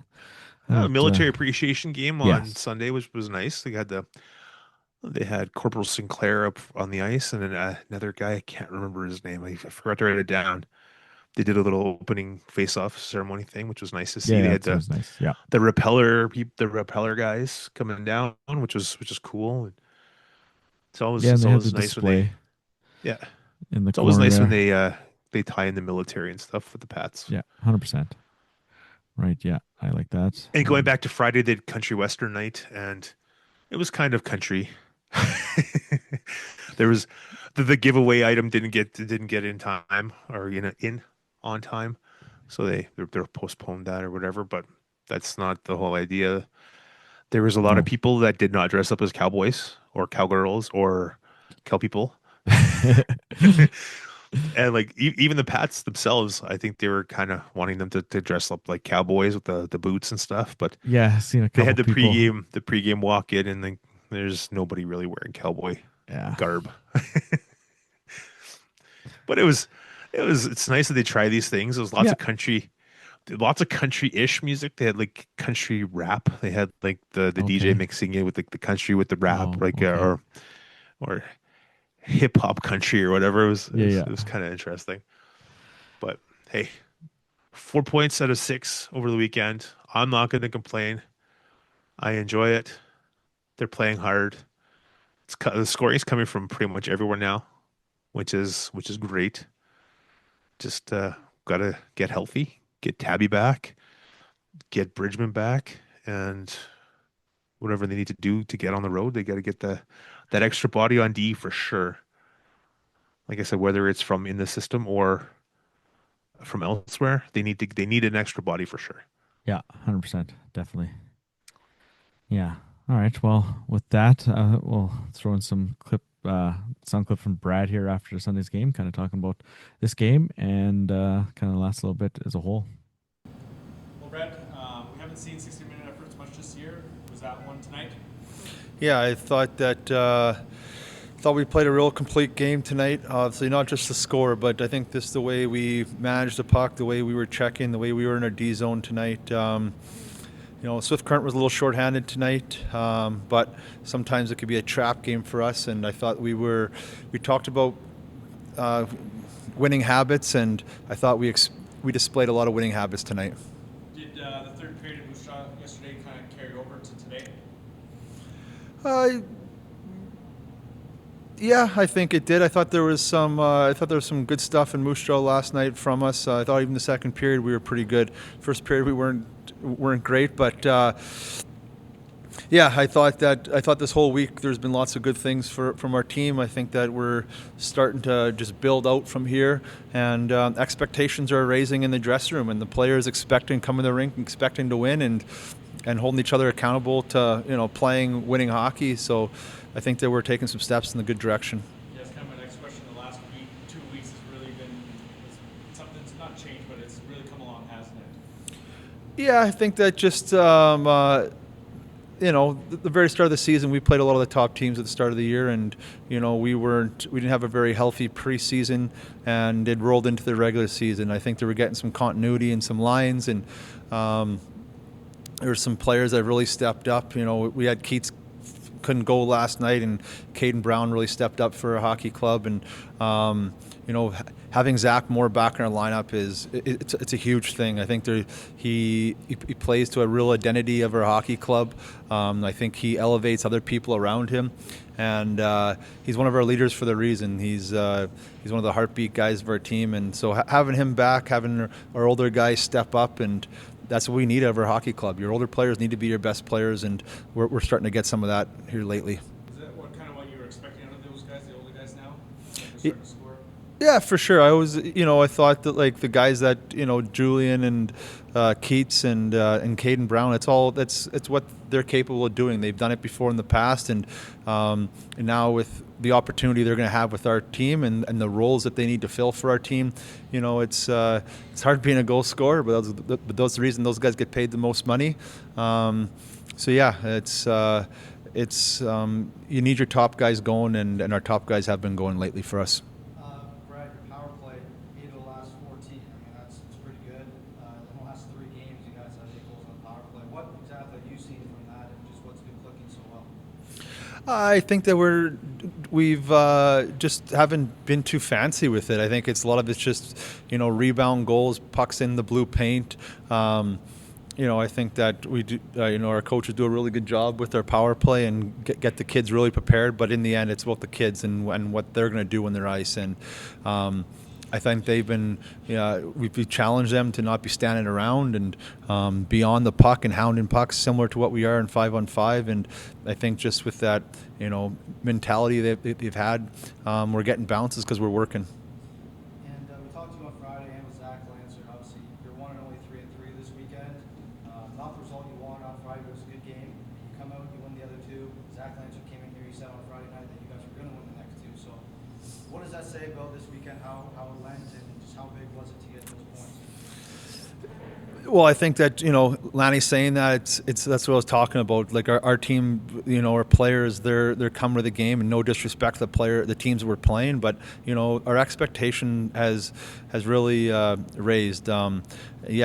Military appreciation game on Yes. Sunday, which was nice. They had Corporal Sinclair up on the ice, and then another guy, I can't remember his name. I forgot to write it down. They did a little opening face-off ceremony thing, which was nice to see. Yeah, They had that was nice. Yeah. the repeller guys coming down, which is cool. Yeah, and It's they had the always nice when display yeah, in the it's always corner nice when there. they tie in the military and stuff with the Pats. Yeah, 100%. Right. Yeah, I like that. And going back to Friday, they did country western night, and it was kind of country. There was the giveaway item didn't get in time, or in on time, so they're postponed that or whatever. But that's not the whole idea. There was a lot of No. people that did not dress up as cowboys or cowgirls or cow people. And like even the Pats themselves, I think they were kind of wanting them to dress up like cowboys with the boots and stuff. But Yeah, I've seen a they couple had the people. pregame walk in, and then there's nobody really wearing cowboy Yeah. garb. But it's nice that they try these things. There was Yeah. lots of country-ish music. They had like country rap. They had like the DJ Okay. mixing it with like the country with the rap, Oh, like okay. or hip hop country or whatever. Yeah, yeah. It was kind of interesting. But hey, 4 points out of 6 over the weekend. I'm not going to complain. I enjoy it. They're playing hard. The scoring is coming from pretty much everywhere now. which is great. Just gotta get healthy, get Tabby back, get Bridgman back, and whatever they need to do to get on the road, they got to get that extra body on D for sure. Like I said, whether it's from in the system or from elsewhere, they need an extra body for sure. Yeah, 100%, definitely. Yeah. All right. Well, with that, we'll throw in some sound clip from Brad here after Sunday's game, kind of talking about this game and kind of the last little bit as a whole. Well, Brad, we haven't seen 60-minute efforts much this year. Was that one tonight? Yeah, I thought we played a real complete game tonight. Obviously, not just the score, but I think this the way we managed the puck, the way we were checking, the way we were in our D zone tonight. Swift Current was a little shorthanded tonight, but sometimes it could be a trap game for us. And I thought we talked about winning habits, and I thought we displayed a lot of winning habits tonight. Did the third period of Moose Jaw yesterday kind of carry over to today? Yeah, I think it did. I thought there was some good stuff in Moose Jaw last night from us. I thought even the second period we were pretty good. First period we weren't great, but yeah, I thought this whole week there's been lots of good things from our team. I think that we're starting to just build out from here, and expectations are raising in the dressing room, and the players come in the rink expecting to win and holding each other accountable to playing winning hockey. So I think that we're taking some steps in the good direction. Yeah, that's kind of my next question. The last 2 weeks has really been something's not changed, but it's really come along, hasn't it? Yeah, I think that just the very start of the season, we played a lot of the top teams at the start of the year, and we didn't have a very healthy preseason, and it rolled into the regular season. I think they were getting some continuity in some lines, and there were some players that really stepped up. We had Keats couldn't go last night, and Caden Brown really stepped up for a hockey club, and having Zach Moore back in our lineup it's a huge thing. I think he plays to a real identity of our hockey club. I think he elevates other people around him, and he's one of our leaders for the reason. He's one of the heartbeat guys of our team, and so having him back, having our older guys step up, and that's what we need out of our hockey club. Your older players need to be your best players, and we're starting to get some of that here lately. Is that what you were expecting out of those guys, the older guys now? Starting to score? Yeah, for sure. I thought that like the guys that Julian and Keats and Caden Brown, it's what they're capable of doing. They've done it before in the past, and now with the opportunity they're going to have with our team and the roles that they need to fill for our team, it's hard being a goal scorer, but that's the reason those guys get paid the most money. So yeah, it's you need your top guys going, and our top guys have been going lately for us. Brad, your power play, 8 of the last 14. I mean, that's pretty good. In the last 3 games, you guys have 8 goals on the power play. What exactly have you seen from that, and just what's been clicking so well? I think that we've just haven't been too fancy with it. I think a lot of it's just rebound goals, pucks in the blue paint. I think that we do. Our coaches do a really good job with their power play and get the kids really prepared. But in the end, it's about the kids and what they're going to do on their ice. And I think they've been. We've challenged them to not be standing around and be on the puck and hounding pucks, similar to what we are in 5-on-5. And I think just with that, mentality they've had, we're getting bounces because we're working. And we talked to you on Friday and with Zach Lancer. Obviously, you're 1 and only 3-3 this weekend. Not the result you wanted on Friday, but it was a good game. You come out, you win the other 2. Zach Lancer came in here. You said on Friday night that you guys were going to win the next 2. So, what does that say about this weekend? How it went, and just how big was it to get those points? Well, I think that Lanny's saying that that's what I was talking about. Like our team, our players, they're coming to the game, and no disrespect to the teams that we're playing, but our expectation has really raised.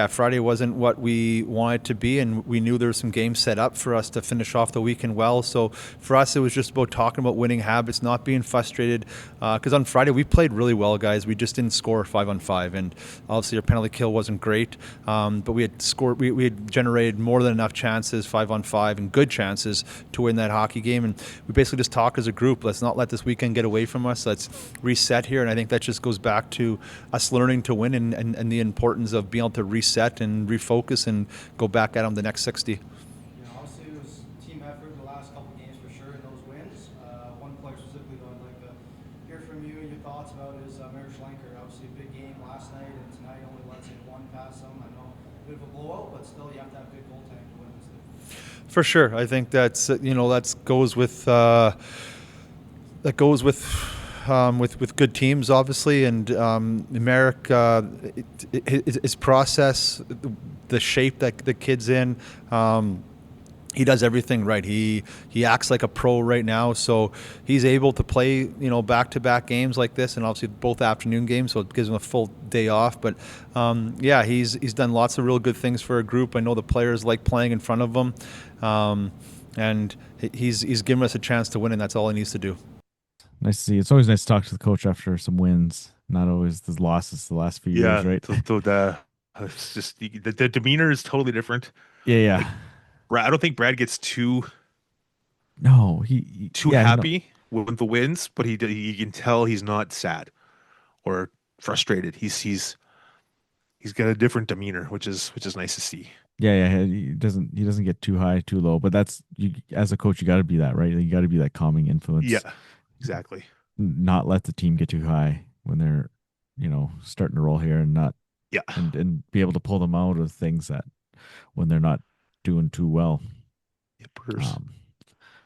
Friday wasn't what we wanted to be, and we knew there was some games set up for us to finish off the weekend well. So for us, it was just about talking about winning habits, not being frustrated. Because on Friday we played really well, guys. We just didn't score 5-on-5, and obviously our penalty kill wasn't great. But but we had scored. We had generated more than enough chances, 5-on-5, and good chances to win that hockey game. And we basically just talked as a group. Let's not let this weekend get away from us. Let's reset here. And I think that just goes back to us learning to win and the importance of being able to reset and refocus and go back at them the next 60. You know, obviously it was team effort in the last couple of games for sure in those wins. One player specifically though I'd like to hear from you and your thoughts about is Mary Schlenker. Obviously a big game last night, and tonight only lets in one past them. I know a bit of a blowout, but still you have to have good goaltending to win this thing. For sure, I think that's that goes with with good teams, obviously, and Merrick, his process, the shape that the kid's in. He does everything right. He acts like a pro right now, so he's able to play back-to-back games like this, and obviously both afternoon games, so it gives him a full day off. But he's done lots of real good things for a group. I know the players like playing in front of him, and he's given us a chance to win, and that's all he needs to do. Nice to see. It's always nice to talk to the coach after some wins, not always the losses the last few years, right? It's just the demeanor is totally different. Yeah. I don't think Brad gets too he happy with the wins, but you can tell he's not sad or frustrated. He's got a different demeanor, which is nice to see. Yeah. He doesn't get too high, too low. But that's as a coach, you got to be that, right? You got to be that calming influence. Yeah, exactly. Not let the team get too high when they're starting to roll here, and not and be able to pull them out of things that when they're not doing too well.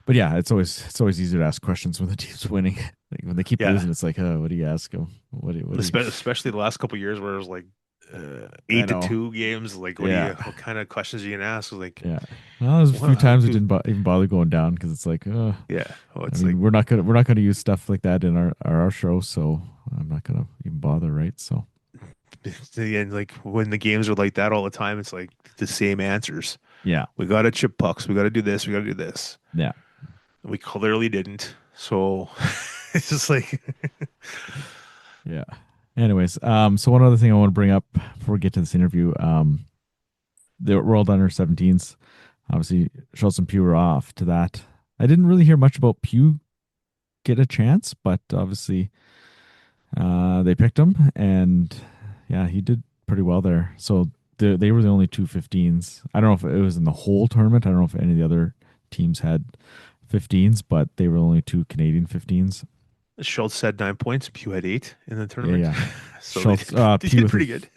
But yeah, it's always easier to ask questions when the team's winning. Like when they keep losing, it's like, what do you ask them? Especially the last couple of years where it was like 8-2 games. Like, what kind of questions are you gonna ask? Like, well, there's a few times we didn't even bother going down because it's like, we're not gonna use stuff like that in our show, so I'm not gonna even bother, right? So. And like when the games are like that all the time, it's like the same answers. Yeah. We got to chip pucks. We got to do this. We got to do this. Yeah. We clearly didn't. So it's just like. Yeah. Anyways, so one other thing I want to bring up before we get to this interview, the World Under 17s, obviously Schultz and Pugh were off to that. I didn't really hear much about Pugh get a chance, but obviously they picked him, and he did pretty well there. So they were the only two 15s. I don't know if it was in the whole tournament. I don't know if any of the other teams had 15s, but they were only two Canadian 15s. Schultz had 9 points. Pugh had 8 in the tournament. Yeah. So Schultz, they did pretty good.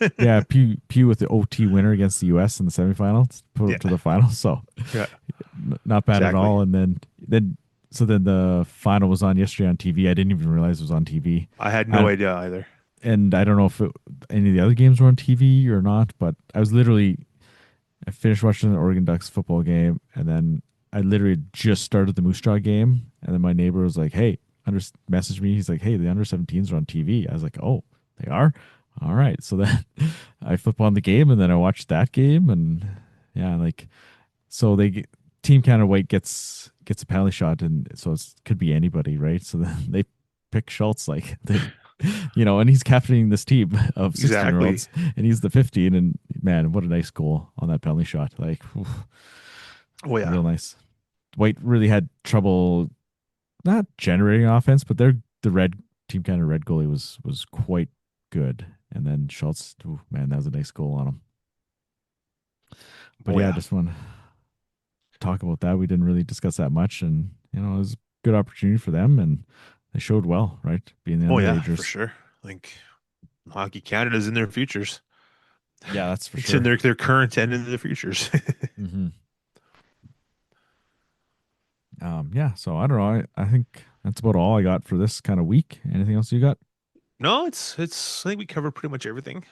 Pugh with the OT winner against the U.S. in the semifinals, put it to the final. So not bad at all. And then the final was on yesterday on TV. I didn't even realize it was on TV. I had no idea either. And I don't know if any of the other games were on TV or not, but I finished watching the Oregon Ducks football game, and then I literally just started the Moose Jaw game, and then my neighbor was like, hey, messaged me. He's like, hey, the under 17s are on TV. I was like, oh, they are? All right. So then I flip on the game, and then I watched that game, and so Team Canada White gets a penalty shot, and so it could be anybody, right? So then they pick Schultz, and he's captaining this team of 16-year-olds, and he's the 15, and man, what a nice goal on that penalty shot. Real nice. White really had trouble not generating offense, but the Team Canada Red goalie was quite good. And then Schultz, that was a nice goal on him. But I just want to talk about that. We didn't really discuss that much, and it was a good opportunity for them, and they showed well, right? Being the underagers. For sure. Like Hockey Canada's in their futures. Yeah, that's for it's sure. In their current and in their futures. Mm-hmm. So I don't know. I think that's about all I got for this kind of week. Anything else you got? No, I think we covered pretty much everything.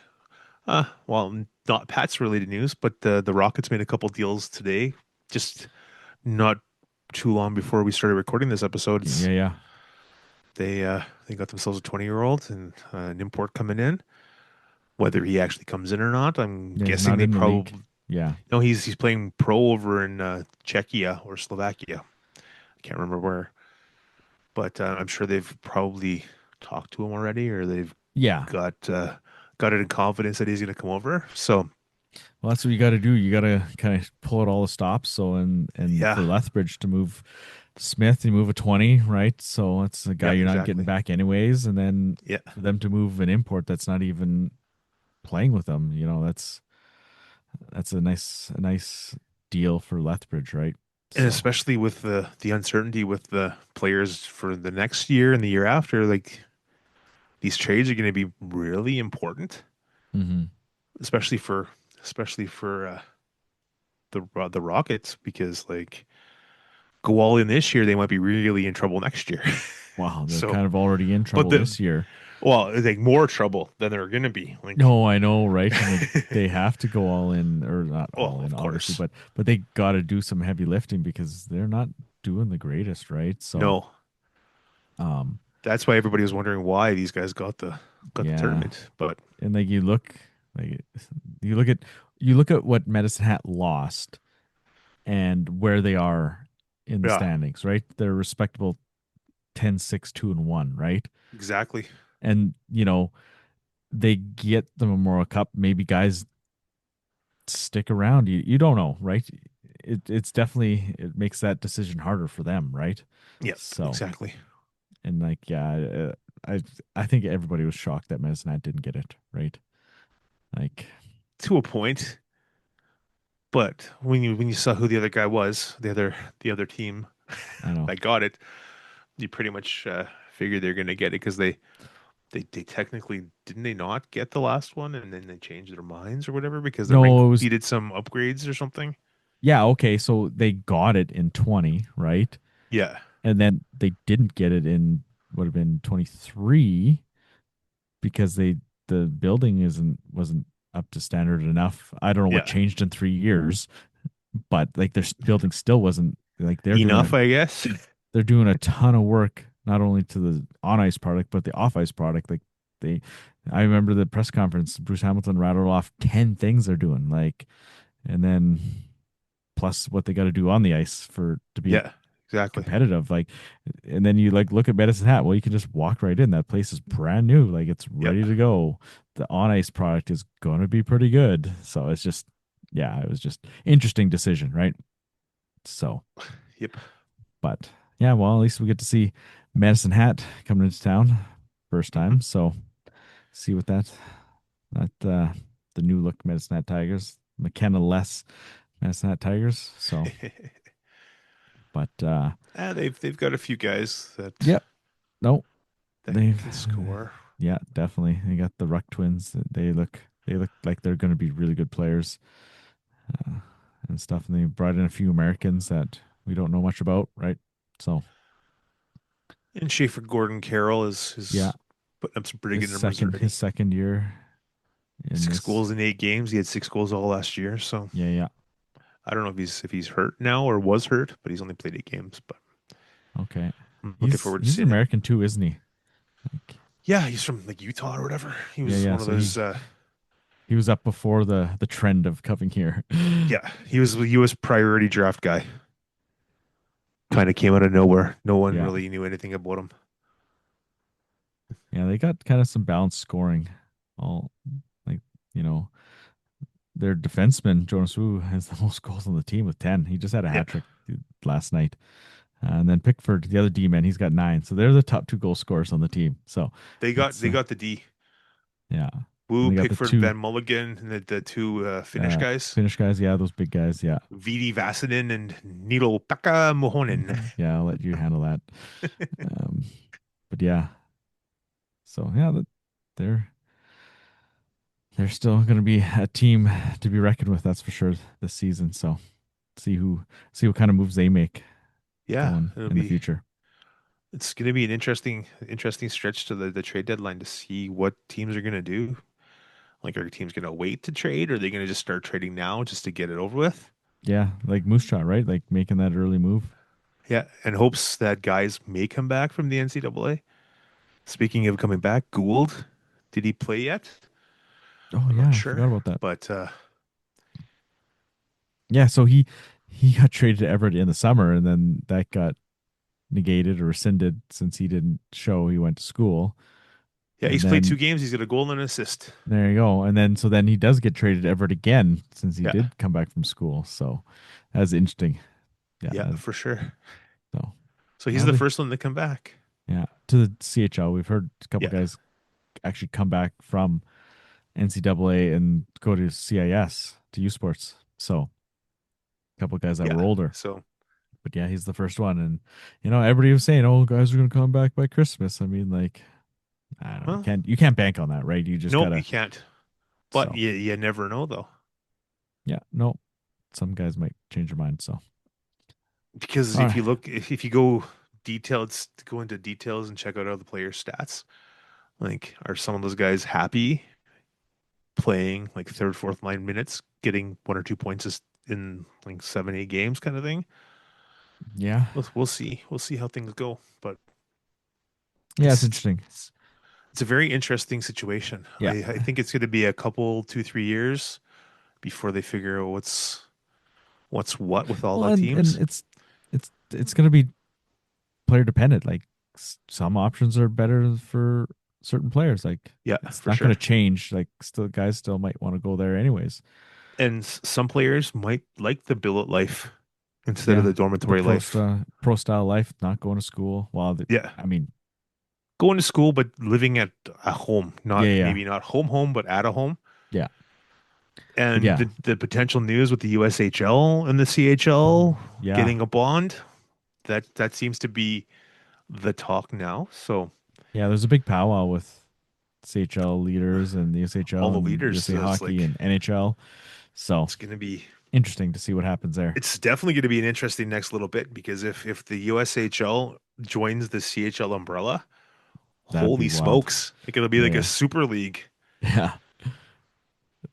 Well, not Pat's related news, but the Rockets made a couple deals today. Just not too long before we started recording this episode. They got themselves a 20-year-old and an import coming in. Whether he actually comes in or not, I'm guessing they probably. No, he's playing pro over in Czechia or Slovakia. I can't remember where, but I'm sure they've probably talked to him already, or they've got it in confidence that he's going to come over. So Well, that's what you got to do. You got to kind of pull out all the stops. So, and Yeah. for Lethbridge to move Smith, you move a 20, right? So that's a guy Yeah, you're not getting exactly. back anyways. And then Yeah. for them to move an import that's not even playing with them, that's a nice deal for Lethbridge, right? And So, especially with the uncertainty with the players for the next year and the year after, like these trades are going to be really important, mhm. especially for especially for the Rockets because like go all in this year, they might be really in trouble next year. Wow, they're So, kind of already in but trouble this year. well, it's like more trouble than they're going to be. Like, No, I know, right? And they have to go all in, or not well, all in, of obviously, course, but they got to do some heavy lifting because they're not doing the greatest, right? So, no. um, That's why everybody was wondering why these guys got the yeah, tournament. But and like you look at you look at what Medicine Hat lost and where they are in the yeah, standings, right? They're respectable 10-6-2-1, right? exactly. And they get the Memorial Cup. Maybe guys stick around. You don't know, right? It's definitely it makes that decision harder for them, right? Yeah, So exactly. and like yeah, I think everybody was shocked that Medicine Hat didn't get it, right? Like To a point. But when you saw who the other guy was, the other team I know. that got it, you pretty much figured they're going to get it because they technically didn't they not get the last one and then they changed their minds or whatever because the rink No, it was needed some upgrades or something. yeah, okay, so they got it in 20, right? Yeah, And then they didn't get it in would have been 23 because the building wasn't up to standard enough. I don't know what yeah, changed in 3 years, but like their building still wasn't like enough, I guess. they're doing a ton of work not only to the on ice product but the off ice product. Like they, I remember the press conference. Bruce Hamilton rattled off 10 things they're doing, like, and then plus what they got to do on the ice for to be Yeah, exactly. competitive. Like, and then you like look at Medicine Hat. Well, you can just walk right in. That place is brand new. Like it's Yep, ready to go. The on ice product is going to be pretty good. So it's just, yeah, it was just interesting decision, right? So, yep. but yeah, well, at least we get to see Medicine Hat coming into town first Hmm. time. So see what that the new look Medicine Hat Tigers, McKenna less Medicine Hat Tigers. So, but They've got a few guys yeah, no, that they've can score. yeah, definitely. They got the Ruck twins. They look like they're going to be really good players uh, and stuff. And they brought in a few Americans that we don't know much about, right? So And Schaefer Gordon Carroll yeah, is putting up some pretty his good numbers second his already. second year in 6 goals this. in 8 games. He had 6 goals all last year. So Yeah, yeah. I don't know if he's hurt now or was hurt, but he's only played 8 games. But Okay. I'm looking He's forward to he's an seeing him. American too, isn't he? Like, Yeah, he's from like Utah or whatever. He yeah, was yeah. one of So those. he was up before the trend of coming here. Yeah, he was a U.S. priority draft guy. Kind of came out of nowhere. No one Yeah. really knew anything about him. Yeah, they got kind of some balanced scoring. All like, you know, their defenseman, Jonas Wu, has the most goals on the team with 10. He just had a Yeah, hat trick last night. And then Pickford, the other D man, he's got 9. So they're the top 2 goal scorers on the team. So it's they got the D. yeah. And Wu, they got the Pickford, two Van Mulligan, and the two Finnish guys, Finnish guys. Yeah, those big guys. Yeah. Vidi Vasanen and Nilo Pekka Mohonen. Yeah, I'll let you handle that. Um, but yeah. So yeah, they're they're still going to be a team to be reckoned with. That's for sure this season. So see what kind of moves they make Yeah, going it'll in the be future. it's going to be an interesting stretch to the trade deadline to see what teams are going to do. Like, are teams going to wait to trade, or are they going to just start trading now just to get it over with? Yeah, like Moose Shot, right? Like making that early move. Yeah, and hopes that guys may come back from the NCAA. Speaking of coming back, Gould, did he play yet? Oh I'm yeah, not I forgot sure, about that. but Yeah, so he got traded to Everett in the summer, and then that got negated or rescinded since he didn't show he went to school. Yeah, And he's played then- 2 games. He's got a goal and an assist. There you go. And then he does get traded to Everett again since he Yeah. did come back from school. So that's interesting. Yeah, for sure. So So he's Well, the they- first one to come back. yeah, to the CHL. We've heard a couple Yeah. guys actually come back from NCAA and go to CIS to U Sports. So a couple guys that Yeah. were older. So But yeah, he's the first one. And everybody was saying, "Oh, guys are going to come back by Christmas." I mean, like, I don't know. Well- You can't bank on that, right? You just no, gotta. you can't. But so, you never know though. yeah, no. Some guys might change their mind. So Because All if you right. look, if you go go into details and check out all the player stats, like are some of those guys happy playing like third, fourth line minutes, getting 1 or 2 points in like 7, 8 games kind of thing? yeah, We'll see. We'll see how things go. But yeah, it's interesting. it's a very interesting situation. Yeah. I think it's going to be a couple, 2, 3 years before they figure out what's what with all the teams. And it's going to be player dependent. Like some options are better for certain players. Like Yeah, it's for not sure. going to change. Like guys still might want to go there anyways. And some players might like the billet life instead of Yeah, the dormitory life. pro style life, not going to school. Well, Yeah. I mean, Going to school, but living at a home, not Yeah. maybe not home, but at a home. Yeah. And Yeah. the potential news with the USHL and the CHL yeah, getting a bond, that seems to be the talk now. So yeah. There's a big powwow with CHL leaders and the USHL, All the and leaders, USA so it's Hockey like- and NHL. So it's going to be interesting to see what happens there. it's definitely going to be an interesting next little bit, because if the USHL joins the CHL umbrella, That'd be holy wild. smokes, it'll be like Yeah. a super league. Yeah,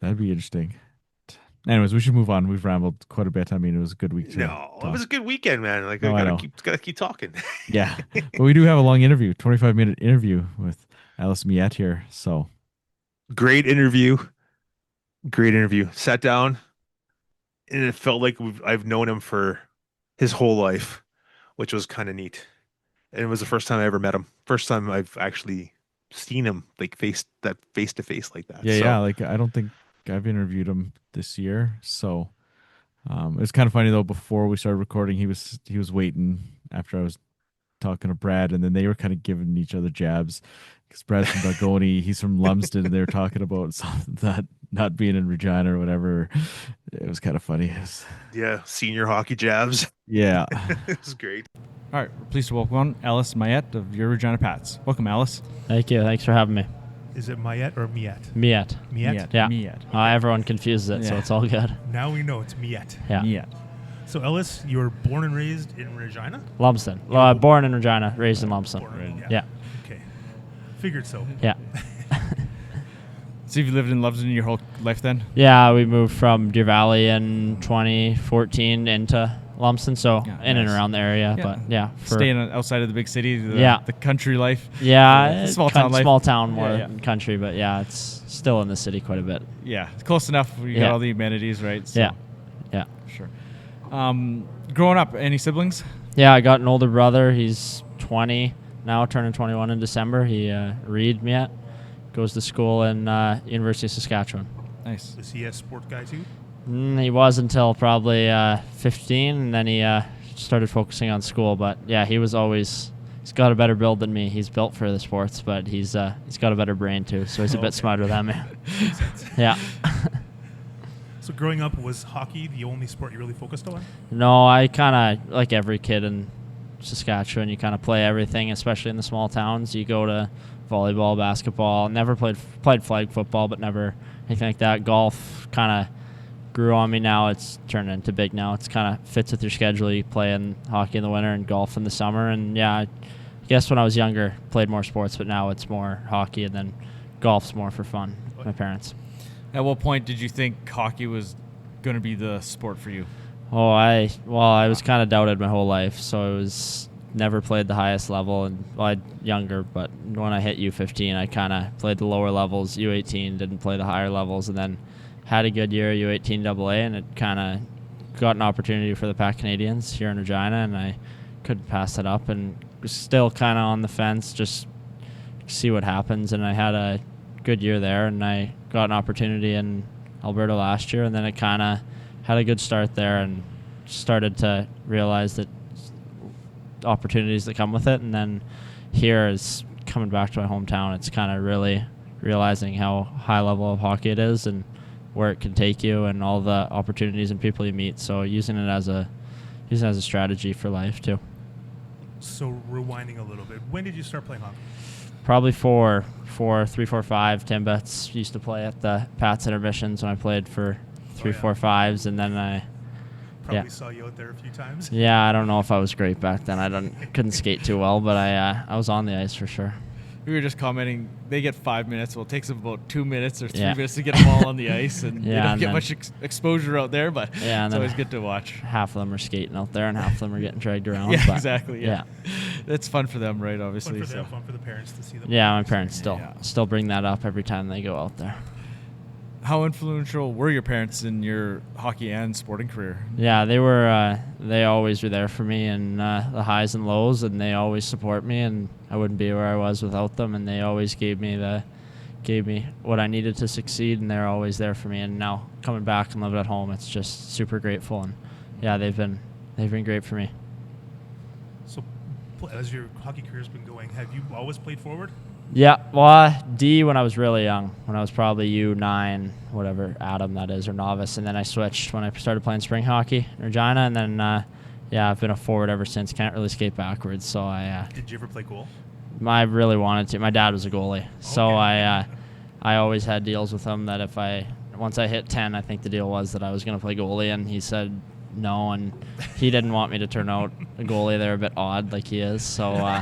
that'd be interesting. Anyways, we should move on. We've rambled quite a bit. I mean, it was a good week. To No, it talk. was a good weekend, man. Like No, I I know. gotta keep talking. Yeah, but we do have a long interview, 25-minute interview with Ellis Mieyette here. So Great interview. Sat down, and it felt like I've known him for his whole life, which was kind of neat. And it was the first time I ever met him. First time I've actually seen him like face to face like that. yeah, So, yeah. Like I don't think I've interviewed him this year. So it's kind of funny though. Before we started recording, he was waiting after I was talking to Brad, and then they were kind of giving each other jabs. Because Brad's from Balgony, he's from Lumsden, and they were talking about something not being in Regina or whatever. It was kind of funny. Yeah, senior hockey jabs. Yeah. It was great. All right, we're pleased to welcome on Ellis Mieyette of your Regina Pats. Welcome, Ellis. Thank you. Thanks for having me. Is it Mieyette or Miette? Miette. Miette? Yeah. Mieyette. Everyone confuses it, so Yeah. it's all good. Now we know it's Miette. Yeah. Mieyette. So Ellis, you were born and raised in Regina? Lumsden. Yeah. Born in Regina, raised in Lumsden. Yeah. Okay. Figured so. Yeah. So you've lived in Lumsden your whole life then? Yeah, we moved from Deer Valley in 2014 into Lumsden, so Yeah, in and nice. around the area. Yeah. But yeah, Staying outside of the big city, Yeah. the country life. yeah, the small town life. small town more Yeah, yeah. than country, but yeah, it's still in the city quite a bit. Yeah, close enough. You Yeah. got all the amenities, right? So, Yeah, yeah, Sure. Growing up, any siblings? yeah. I got an older brother. He's 20 now, turning 21 in December. He Reed Miette goes to school in University of Saskatchewan. Nice. Is he a sport guy too? He was until probably 15, and then he started focusing on school. But yeah, he's got a better build than me. He's built for the sports, but he's got a better brain too, so he's a bit smarter than me. Makes sense. Yeah. So growing up, was hockey the only sport you really focused on? No, I kind of, like every kid in Saskatchewan, you kind of play everything, especially in the small towns. You go to volleyball, basketball. Never played flag football, but never anything like that. Golf kind of grew on me now. It's turned into big now. It's kind of fits with your schedule. You play in hockey in the winter and golf in the summer. And yeah, I guess when I was younger, played more sports, but now it's more hockey, and then golf's more for fun. My parents. At what point did you think hockey was going to be the sport for you? Oh, I was kind of doubted my whole life, so I was never played the highest level, and I younger, but when I hit U15, I kind of played the lower levels. U18 didn't play the higher levels, and then had a good year U18 AA, and it kind of got an opportunity for the Pac Canadians here in Regina, and I couldn't pass it up, and was still kind of on the fence, just see what happens. And I had a good year there, and I got an opportunity in Alberta last year, and then it kind of had a good start there and started to realize that opportunities that come with it. And then here is coming back to my hometown. It's kind of really realizing how high level of hockey it is and where it can take you and all the opportunities and people you meet. So using it as a strategy for life too. So rewinding a little bit, when did you start playing hockey? Probably 3, 4, 5. Tim Betts used to play at the Pats intermissions when I played for 3, 4, 5s, and then I Probably saw you out there a few times. Yeah, I don't know if I was great back then. Couldn't skate too well, but I was on the ice for sure. We were just commenting, they get 5 minutes. Well, it takes them about 2 minutes or 3 Yeah. minutes to get them all on the ice, and they don't and get then- much exposure out there, but Yeah, and it's then always good to watch. Half of them are skating out there, and half of them are getting dragged around. Yeah, but exactly. Yeah. It's fun for them, right? Obviously. Fun for them, so. fun for the parents to see them. Yeah, my parents still Yeah. still bring that up every time they go out there. How influential were your parents in your hockey and sporting career? Yeah, they were. They always were there for me in the highs and lows, and they always support me. And I wouldn't be where I was without them. And they always gave me what I needed to succeed, and they're always there for me. And now coming back and living at home, it's just super grateful. And yeah, they've been great for me. So, as your hockey career's been going, have you always played forward? Yeah, well, D when I was really young, when I was probably U9, whatever Adam that is, or novice, and then I switched when I started playing spring hockey in Regina, and then I've been a forward ever since. Can't really skate backwards, so I. Did you ever play goal? I really wanted to. My dad was a goalie, so I always had deals with him that once I hit 10, I think the deal was that I was going to play goalie, and he said no, and he didn't want me to turn out a goalie. They're a bit odd, like he is, so.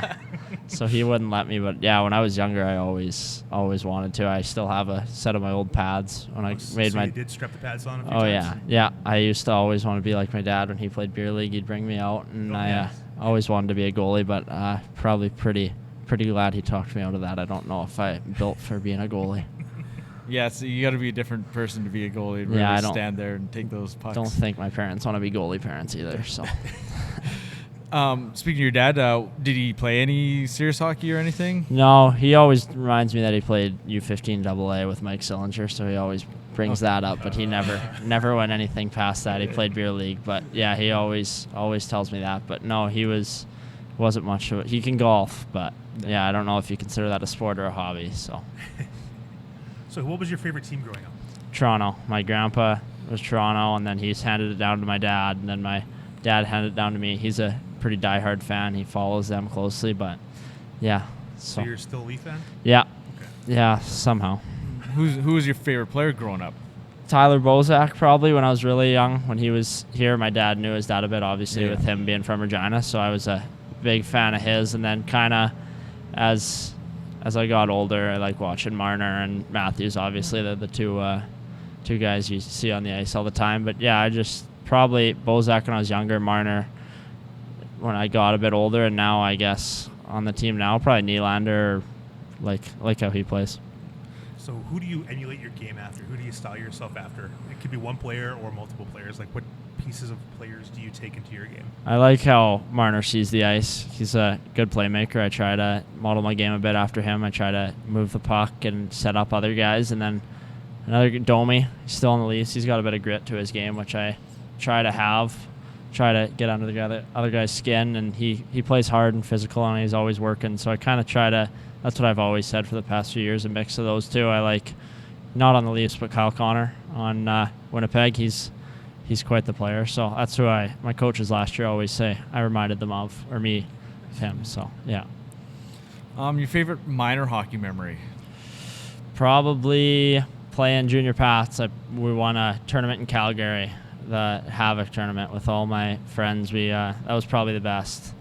So he wouldn't let me, but yeah, when I was younger, I always wanted to. I still have a set of my old pads when I made so my. you did strap the pads on a few Oh times? yeah. I used to always want to be like my dad when he played beer league. He'd bring me out, and I always wanted to be a goalie, but probably pretty glad he talked me out of that. I don't know if I built for being a goalie. Yeah, so you got to be a different person to be a goalie. Really I don't stand there and take those pucks. Don't think my parents want to be goalie parents either. So. Speaking of your dad, did he play any serious hockey or anything? No, he always reminds me that he played U15 AA with Mike Sillinger, so he always brings that up, but he never went anything past that. He played beer league, but yeah, he always tells me that. But no, he wasn't much of it. He can golf, but yeah, I don't know if you consider that a sport or a hobby. So. So what was your favorite team growing up? Toronto. My grandpa was Toronto, and then he's handed it down to my dad, and then my dad handed it down to me. He's a pretty diehard fan. He follows them closely, but yeah. So you're still a Leaf fan? Yeah. Okay. Yeah, somehow. Who was your favorite player growing up? Tyler Bozak, probably, when I was really young. When he was here, my dad knew his dad a bit, obviously, with him being from Regina, so I was a big fan of his. And then kind of as I got older, I like watching Marner and Matthews, obviously. They're the two guys you see on the ice all the time. But yeah, I just probably Bozak when I was younger, Marner when I got a bit older, and now I guess on the team now, probably Nylander, like how he plays. So who do you emulate your game after? Who do you style yourself after? It could be one player or multiple players. Like, what pieces of players do you take into your game? I like how Marner sees the ice. He's a good playmaker. I try to model my game a bit after him. I try to move the puck and set up other guys. And then another Domi, he's still in the Leafs. He's got a bit of grit to his game, which I try to have. Try to get under the other guy's skin, and he plays hard and physical, and he's always working. So I kind of try to. That's what I've always said for the past few years. A mix of those two. I like, not on the Leafs, but Kyle Connor on Winnipeg. He's quite the player. So that's who my coaches last year always say. I reminded them of, or me, of him. So yeah. Your favorite minor hockey memory? Probably playing junior Pats. We won a tournament in Calgary, the Havoc tournament, with all my friends. That was probably the best.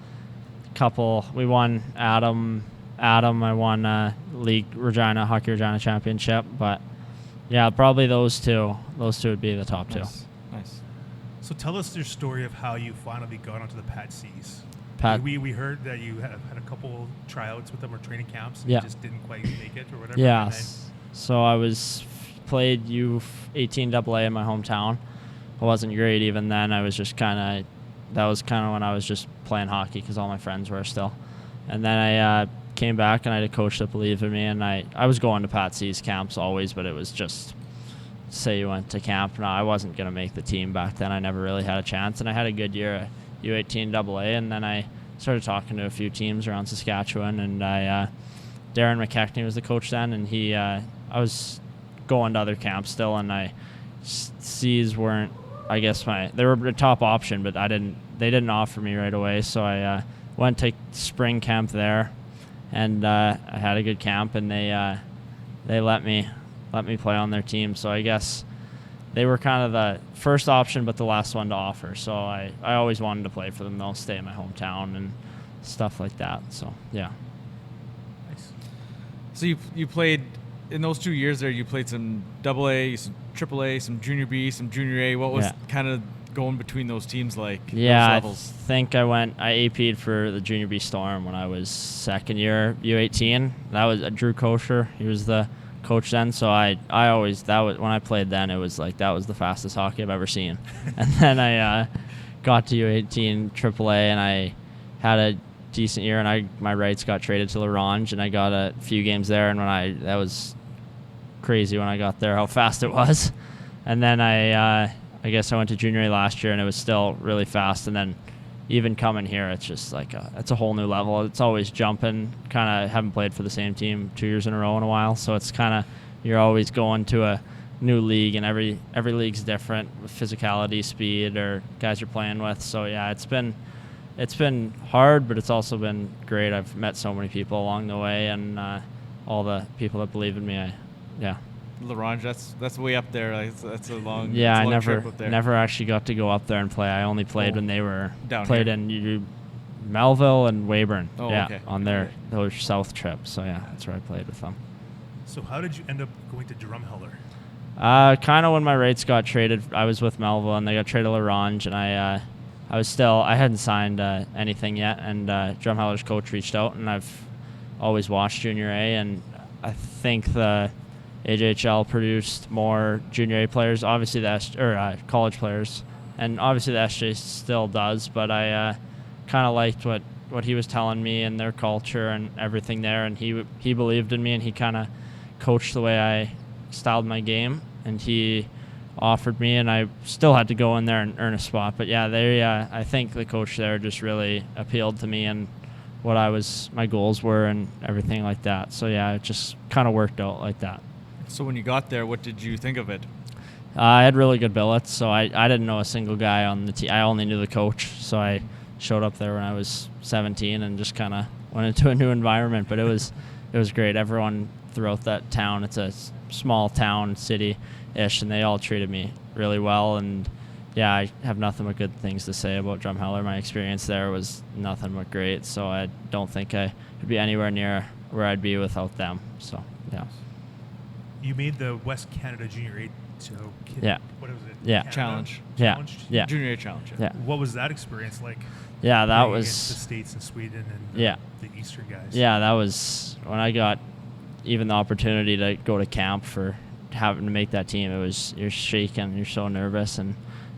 We won Adam. I won Hockey Regina Championship. But yeah, probably those two. Those two would be the top two. Nice. So tell us your story of how you finally got onto the Pat C's. We heard that you had a couple tryouts with them or training camps. And you just didn't quite make it or whatever. Yeah. So I played U18 AA in my hometown. I wasn't great even then. I was just that was kind of when I was just playing hockey because all my friends were still. And then I came back, and I had a coach that believed in me, and I was going to Pat C's camps always, but it was just, say you went to camp. No, I wasn't going to make the team back then. I never really had a chance, and I had a good year at U18 AA, and then I started talking to a few teams around Saskatchewan, and Darren McKechnie was the coach then, and I was going to other camps still, and C's weren't, I guess they were a top option, but they didn't offer me right away, so I went to spring camp there, and I had a good camp, and they let me play on their team. So I guess they were kind of the first option, but the last one to offer. So I always wanted to play for them. They'll stay in my hometown and stuff like that. So yeah. Nice. So you played in those 2 years there. You played some AA, some AAA, some Junior B, some Junior A. What was kind of going between those teams like? Yeah, those levels? I think I AP'd for the Junior B Storm when I was second year U18. That was Drew Kosher. He was the coach then, so I always, that was when I played then, it was like that was the fastest hockey I've ever seen. And then I got to U18 AAA, and I had a decent year, and my rights got traded to Larange, and I got a few games there, and that was crazy when I got there how fast it was. And then I guess I went to Junior A last year, and it was still really fast. And then even coming here, it's just like it's a whole new level. It's always jumping. Kind of haven't played for the same team 2 years in a row in a while, so it's kind of, you're always going to a new league, and every league's different with physicality, speed, or guys you're playing with. So yeah, it's been hard, but it's also been great. I've met so many people along the way, and all the people that believe in me. Larange, that's way up there. Like, that's a long. Yeah, I never actually got to go up there and play. I only played when they were down played here. in Melville and Weyburn. Oh, yeah, okay. on those south trips. So yeah, that's where I played with them. So how did you end up going to Drumheller? Kind of when my rates got traded, I was with Melville, and they got traded to Larange, and I hadn't signed anything yet, and Drumheller's coach reached out, and I've always watched Junior A, and I think the AJHL produced more Junior A players, obviously college players, and obviously the SJ still does, but I kind of liked what he was telling me and their culture and everything there, and he believed in me, and he kind of coached the way I styled my game, and he offered me, and I still had to go in there and earn a spot. But yeah, I think the coach there just really appealed to me and what my goals were and everything like that. So yeah, it just kind of worked out like that. So when you got there, what did you think of it? I had really good billets, so I didn't know a single guy on the team. I only knew the coach, so I showed up there when I was 17 and just kind of went into a new environment. But it was great. Everyone throughout that town, it's a small town, city-ish, and they all treated me really well. And yeah, I have nothing but good things to say about Drumheller. My experience there was nothing but great, so I don't think I could be anywhere near where I'd be without them. So yeah. You made the West Canada Junior A. Yeah. What was it? Yeah. Canada? Challenge. Yeah. Junior A challenge. Yeah. What was that experience like? Yeah, that was against the States and Sweden and the Eastern guys. Yeah, that was when I got even the opportunity to go to camp for having to make that team. You're shaking, you're so nervous, and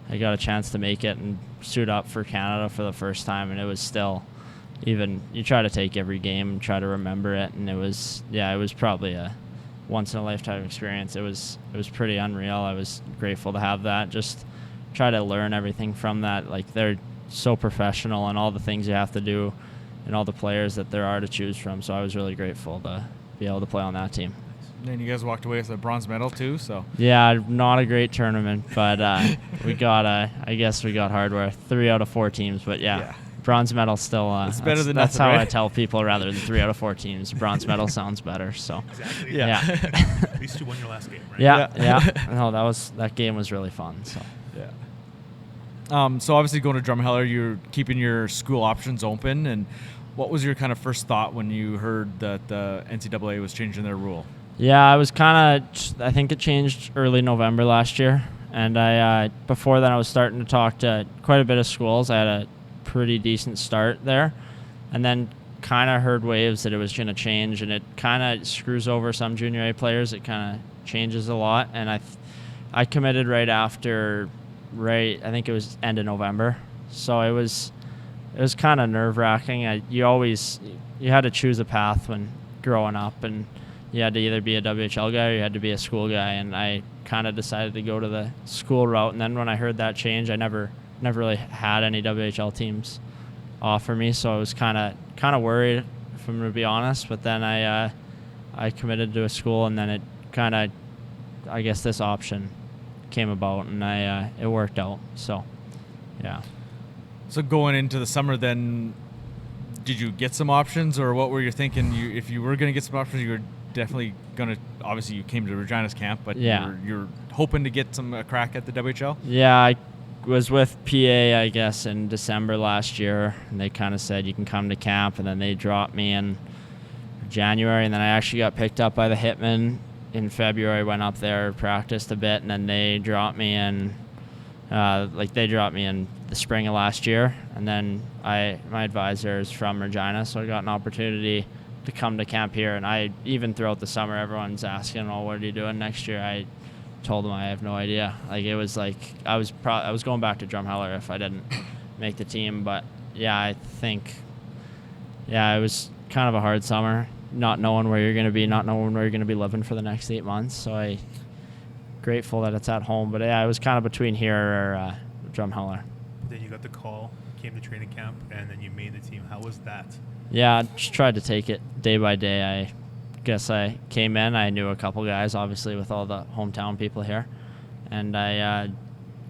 I got a chance to make it and suit up for Canada for the first time, and it was still, even you try to take every game and try to remember it, and it was probably a once in a lifetime experience. It was pretty unreal. I was grateful to have that. Just try to learn everything from that. Like, they're so professional and all the things you have to do and all the players that there are to choose from. So I was really grateful to be able to play on that team. And then you guys walked away with a bronze medal too. So yeah, not a great tournament, but we got I guess we got hardware 3 out of 4 teams. But yeah. Bronze medal still. It's better than that's nothing, how right? I tell people rather than 3 out of 4 teams. Bronze medal sounds better. So Exactly. yeah. At least you won your last game, right? Yeah. No, that game was really fun. So yeah. So obviously going to Drumheller, you're keeping your school options open. And what was your kind of first thought when you heard that the NCAA was changing their rule? Yeah, I was I think it changed early November last year, and I before that I was starting to talk to quite a bit of schools. I had a pretty decent start there, and then kind of heard waves that it was going to change, and it kind of screws over some Junior A players. It kind of changes a lot, and I committed right after, I think it was end of November, so it was it was kind of nerve-wracking. You had to choose a path when growing up, and you had to either be a WHL guy or you had to be a school guy, and I kind of decided to go to the school route. And then when I heard that change, I never really had any WHL teams offer me, so I was kind of worried, if I'm going to be honest. But then I committed to a school, and then it kind of, I guess this option came about, and it worked out. So, yeah. So going into the summer, then, did you get some options, or what were you thinking? If you were going to get some options, you were definitely going to. Obviously, you came to Regina's camp, but you're hoping to get some crack at the WHL. Yeah, I was with PA, I guess, in December last year, and they kind of said you can come to camp, and then they dropped me in January, and then I actually got picked up by the Hitmen in February. Went up there, practiced a bit, and then they dropped me in. They dropped me in the spring of last year, and then my advisor is from Regina, so I got an opportunity to come to camp here. And I, even throughout the summer, everyone's asking, "Oh, what are you doing next year?" I told them I have no idea. It was like I was going back to Drumheller if I didn't make the team. But yeah, I think it was kind of a hard summer, not knowing where you're going to be, not knowing where you're going to be living for the next 8 months. So I grateful that it's at home. But yeah, I was kind of between here or Drumheller. Then you got the call, came to training camp, and then you made the team. How was that? Yeah, I just tried to take it day by day. I guess I came in. I knew a couple guys, obviously, with all the hometown people here, and I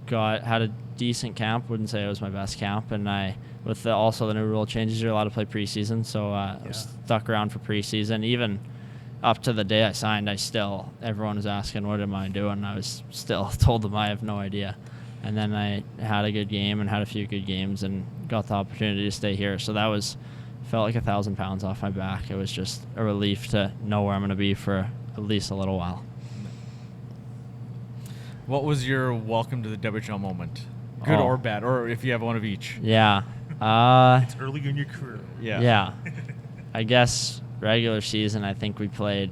had a decent camp. Wouldn't say it was my best camp, and with also the new rule changes, you're allowed to play preseason, so I was stuck around for preseason. Even up to the day I signed, everyone was asking, "What am I doing?" I was still told them I have no idea. And then I had a good game and had a few good games and got the opportunity to stay here. So that felt like 1,000 pounds off my back. It was just a relief to know where I'm going to be for at least a little while. What was your welcome to the WHL moment? Good or bad, or if you have one of each? Yeah. It's early in your career. Yeah. I guess regular season, I think we played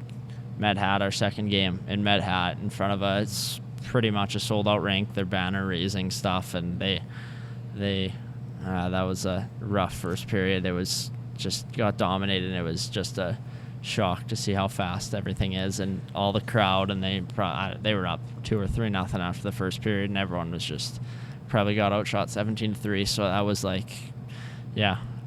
Medhat, our second game in Medhat, in front of us. Pretty much a sold-out rink. Their banner raising stuff, and that was a rough first period. It was just got dominated, and it was just a shock to see how fast everything is, and all the crowd, and they were up 2 or 3-0 after the first period, and everyone was just probably got outshot 17-3. So that was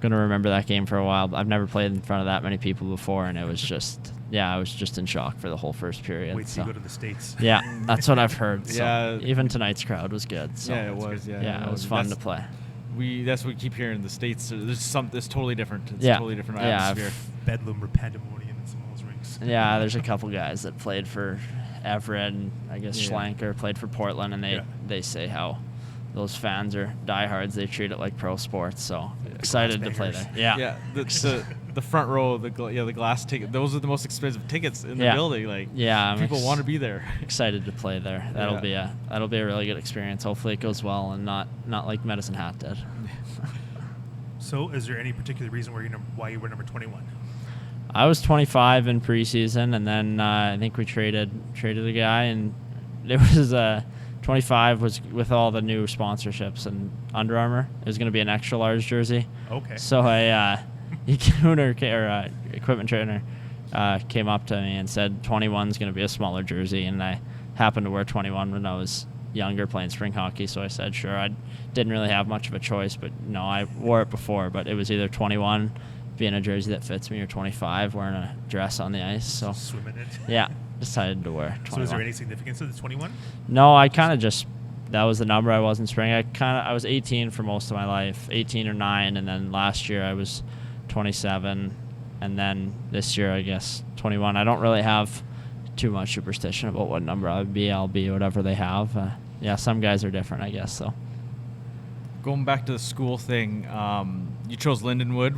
gonna remember that game for a while. I've never played in front of that many people before, and it was just. Yeah, I was just in shock for the whole first period. Wait till you go to the States. Yeah, that's what I've heard. So even tonight's crowd was good. So yeah, it was. Yeah, it was fun to play. That's what we keep hearing in the States. It's totally different. It's a totally different atmosphere. Bedlam or pandemonium in some of those rinks. Yeah, there's a couple guys that played for Everett, and I guess Schlenker played for Portland, and they say how those fans are diehards. They treat it like pro sports. So excited to play there. Yeah. The front row, the glass ticket. Those are the most expensive tickets in the building. People want to be there. Excited to play there. That'll be a really good experience. Hopefully it goes well and not like Medicine Hat did. So, is there any particular reason why you were number 21? I was 25 in preseason, and then I think we traded a guy, and it was 25 was with all the new sponsorships and Under Armour. It was going to be an extra large jersey. Okay. So equipment trainer came up to me and said 21 is going to be a smaller jersey, and I happened to wear 21 when I was younger playing spring hockey, so I said sure. I didn't really have much of a choice, but no, I wore it before, but it was either 21 being a jersey that fits me or 25 wearing a dress on the ice. So swimming it. Yeah, decided to wear 21. So is there any significance to the 21? No, I kind of just that was the number I was in spring. I was 18 for most of my life, 18 or 9, and then last year I was 27, and then this year I guess 21. I don't really have too much superstition about what number I would be. I'll be whatever they have. Some guys are different, I guess. So going back to the school thing, you chose Lindenwood.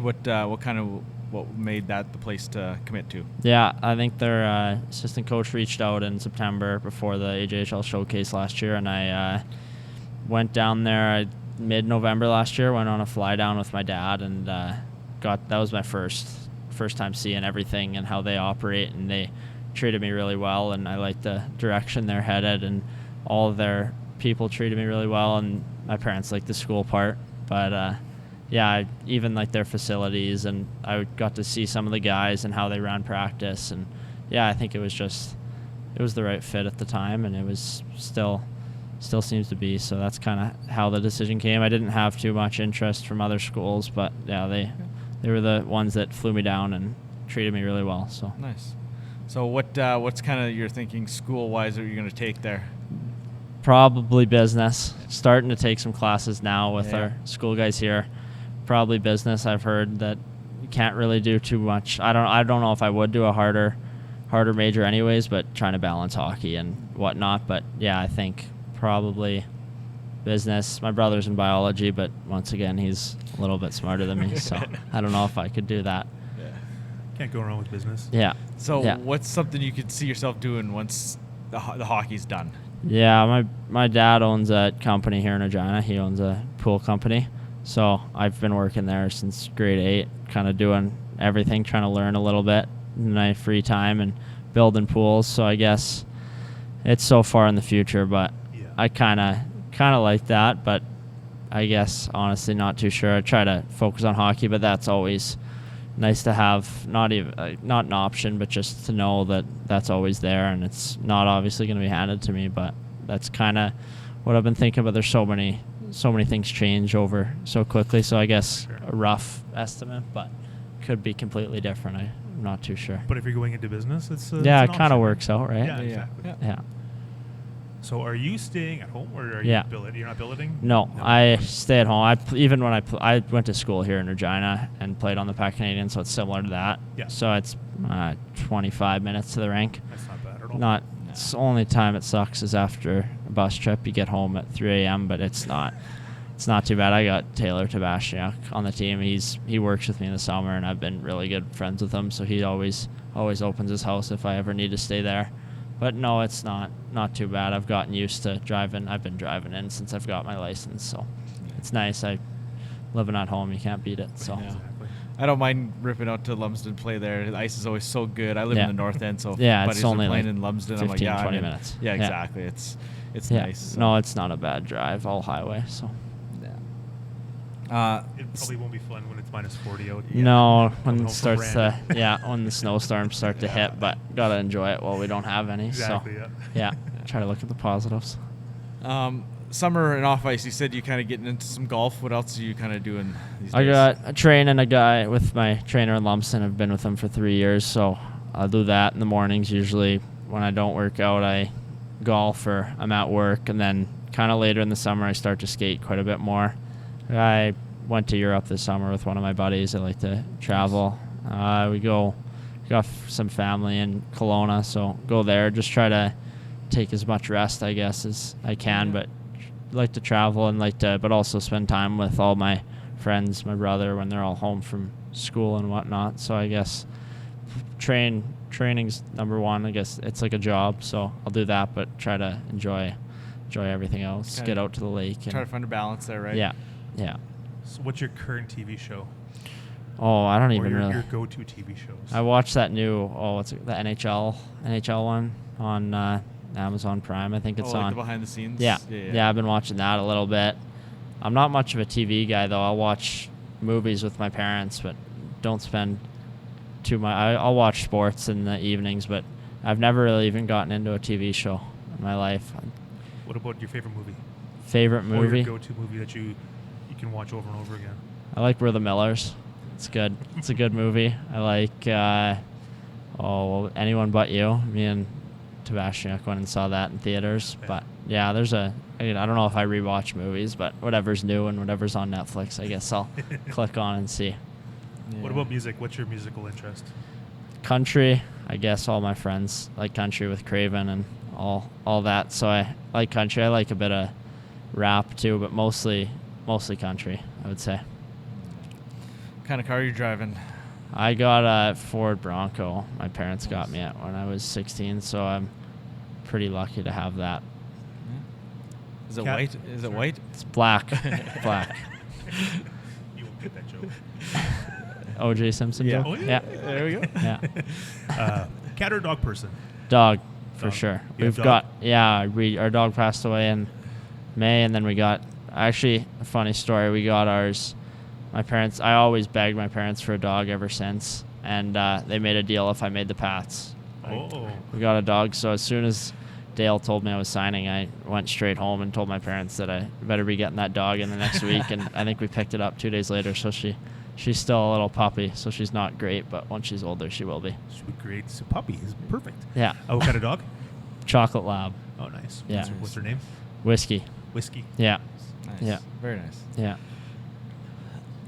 What made that the place to commit to? Yeah, I think their assistant coach reached out in September before the AJHL showcase last year, and I went down there mid-November last year. Went on a fly down with my dad, and that was my first time seeing everything and how they operate, and they treated me really well, and I liked the direction they're headed, and all of their people treated me really well, and my parents liked the school part, but yeah, even like their facilities, and I got to see some of the guys and how they ran practice, and yeah, I think it was the right fit at the time, and it was still seems to be. So that's kind of how the decision came. I didn't have too much interest from other schools, but yeah, they were the ones that flew me down and treated me really well. So nice. So what's kind of your thinking school wise that you're going to take there? Probably business. Starting to take some classes now with our school guys here. Probably business. I've heard that you can't really do too much. I don't know if I would do a harder major anyways, but trying to balance hockey and whatnot. But yeah, I think probably business. My brother's in biology, but once again, he's a little bit smarter than me, so I don't know if I could do that. Yeah. Can't go wrong with business. Yeah. So what's something you could see yourself doing once the hockey's done? Yeah, my dad owns a company here in Regina. He owns a pool company. So I've been working there since grade 8, kind of doing everything, trying to learn a little bit in my free time and building pools. So I guess it's so far in the future, but I kind of like that. But I guess honestly not too sure. I try to focus on hockey, but that's always nice to have, not an option, but just to know that that's always there, and it's not obviously going to be handed to me. But that's kind of what I've been thinking. But there's so many things change over so quickly. So I guess a rough estimate, but could be completely different. I'm not too sure. But if you're going into business, it's it kind of works out, right? Yeah, exactly. Yeah. So are you staying at home, or are you billeting? You're not billeting? No, I stay at home. Even when I went to school here in Regina and played on the Pac Canadian, so it's similar to that. Yeah. So it's 25 minutes to the rink. That's not bad at all. It's the only time it sucks is after a bus trip. You get home at 3 a.m., but it's not too bad. I got Taylor Tabashniak on the team. He works with me in the summer, and I've been really good friends with him. So he always opens his house if I ever need to stay there. But no, it's not too bad. I've gotten used to driving. I've been driving in since I've got my license, so it's nice. Living at home, you can't beat it. So Exactly. I don't mind ripping out to Lumsden, play there. The ice is always so good. I live in the north end, so it's only playing like in Lumsden. 15, I'm like, 20 minutes. Yeah, exactly. It's nice. So. No, it's not a bad drive. All highway. So. It probably won't be fun when it's minus 40 out. No, when it starts when the snowstorms start to hit, but gotta enjoy it while we don't have any. Exactly. So, try to look at the positives. Summer and off ice, you said you kind of getting into some golf. What else are you kind of doing these days? I got a training a guy with my trainer in Lumsden. I've been with him for 3 years, so I'll do that in the mornings. Usually when I don't work out, I golf or I'm at work, and then kind of later in the summer I start to skate quite a bit more. I went to Europe this summer with one of my buddies. I like to travel. We got some family in Kelowna, so go there. Just try to take as much rest, I guess, as I can, but like to travel and but also spend time with all my friends, my brother, when they're all home from school and whatnot. So I guess training's number one. I guess it's like a job, so I'll do that, but try to enjoy everything else. Get out to the lake. Try to find a balance there, right? Yeah. So what's your current TV show? Oh, I don't even really. Your go-to TV shows. I watched that new, what's it, the NHL one on Amazon Prime. I think it's on. The behind the scenes? Yeah, I've been watching that a little bit. I'm not much of a TV guy, though. I'll watch movies with my parents, but don't spend too much. I'll watch sports in the evenings, but I've never really even gotten into a TV show in my life. What about your favorite movie? Favorite movie? Or your go-to movie that you can watch over and over again? I like We're the Millers. It's good. It's a good movie. I like Anyone But You. Me and Tabashniak went and saw that in theaters. But yeah, I don't know if I rewatch movies, but whatever's new and whatever's on Netflix, I guess I'll click on and see. Yeah. What about music? What's your musical interest? Country. I guess all my friends like country with Craven and all that. So I like country. I like a bit of rap too, but mostly country, I would say. What kind of car are you driving? I got a Ford Bronco. My parents got me when I was 16, so I'm pretty lucky to have that. Is it white? Is it white? It's black. Black. You won't get that joke. O.J. Simpson joke? Oh, yeah. There we go. Yeah. Cat or dog person? Dog, for sure. We've got, our dog passed away in May, and then we got, actually, a funny story, we got ours my parents, I always begged my parents for a dog ever since, and they made a deal if I made the Pats. We got a dog, so as soon as Dale told me I was signing, I went straight home and told my parents that I better be getting that dog in the next week, and I think we picked it up 2 days later, so she's still a little puppy, so she's not great, but once she's older, she will be. She'll be great. It's a puppy. It's perfect. Yeah. What kind of dog? Chocolate Lab. Oh, nice. Yeah. What's her name? Whiskey. Whiskey. Yeah. Nice. Yeah. Very nice. Yeah.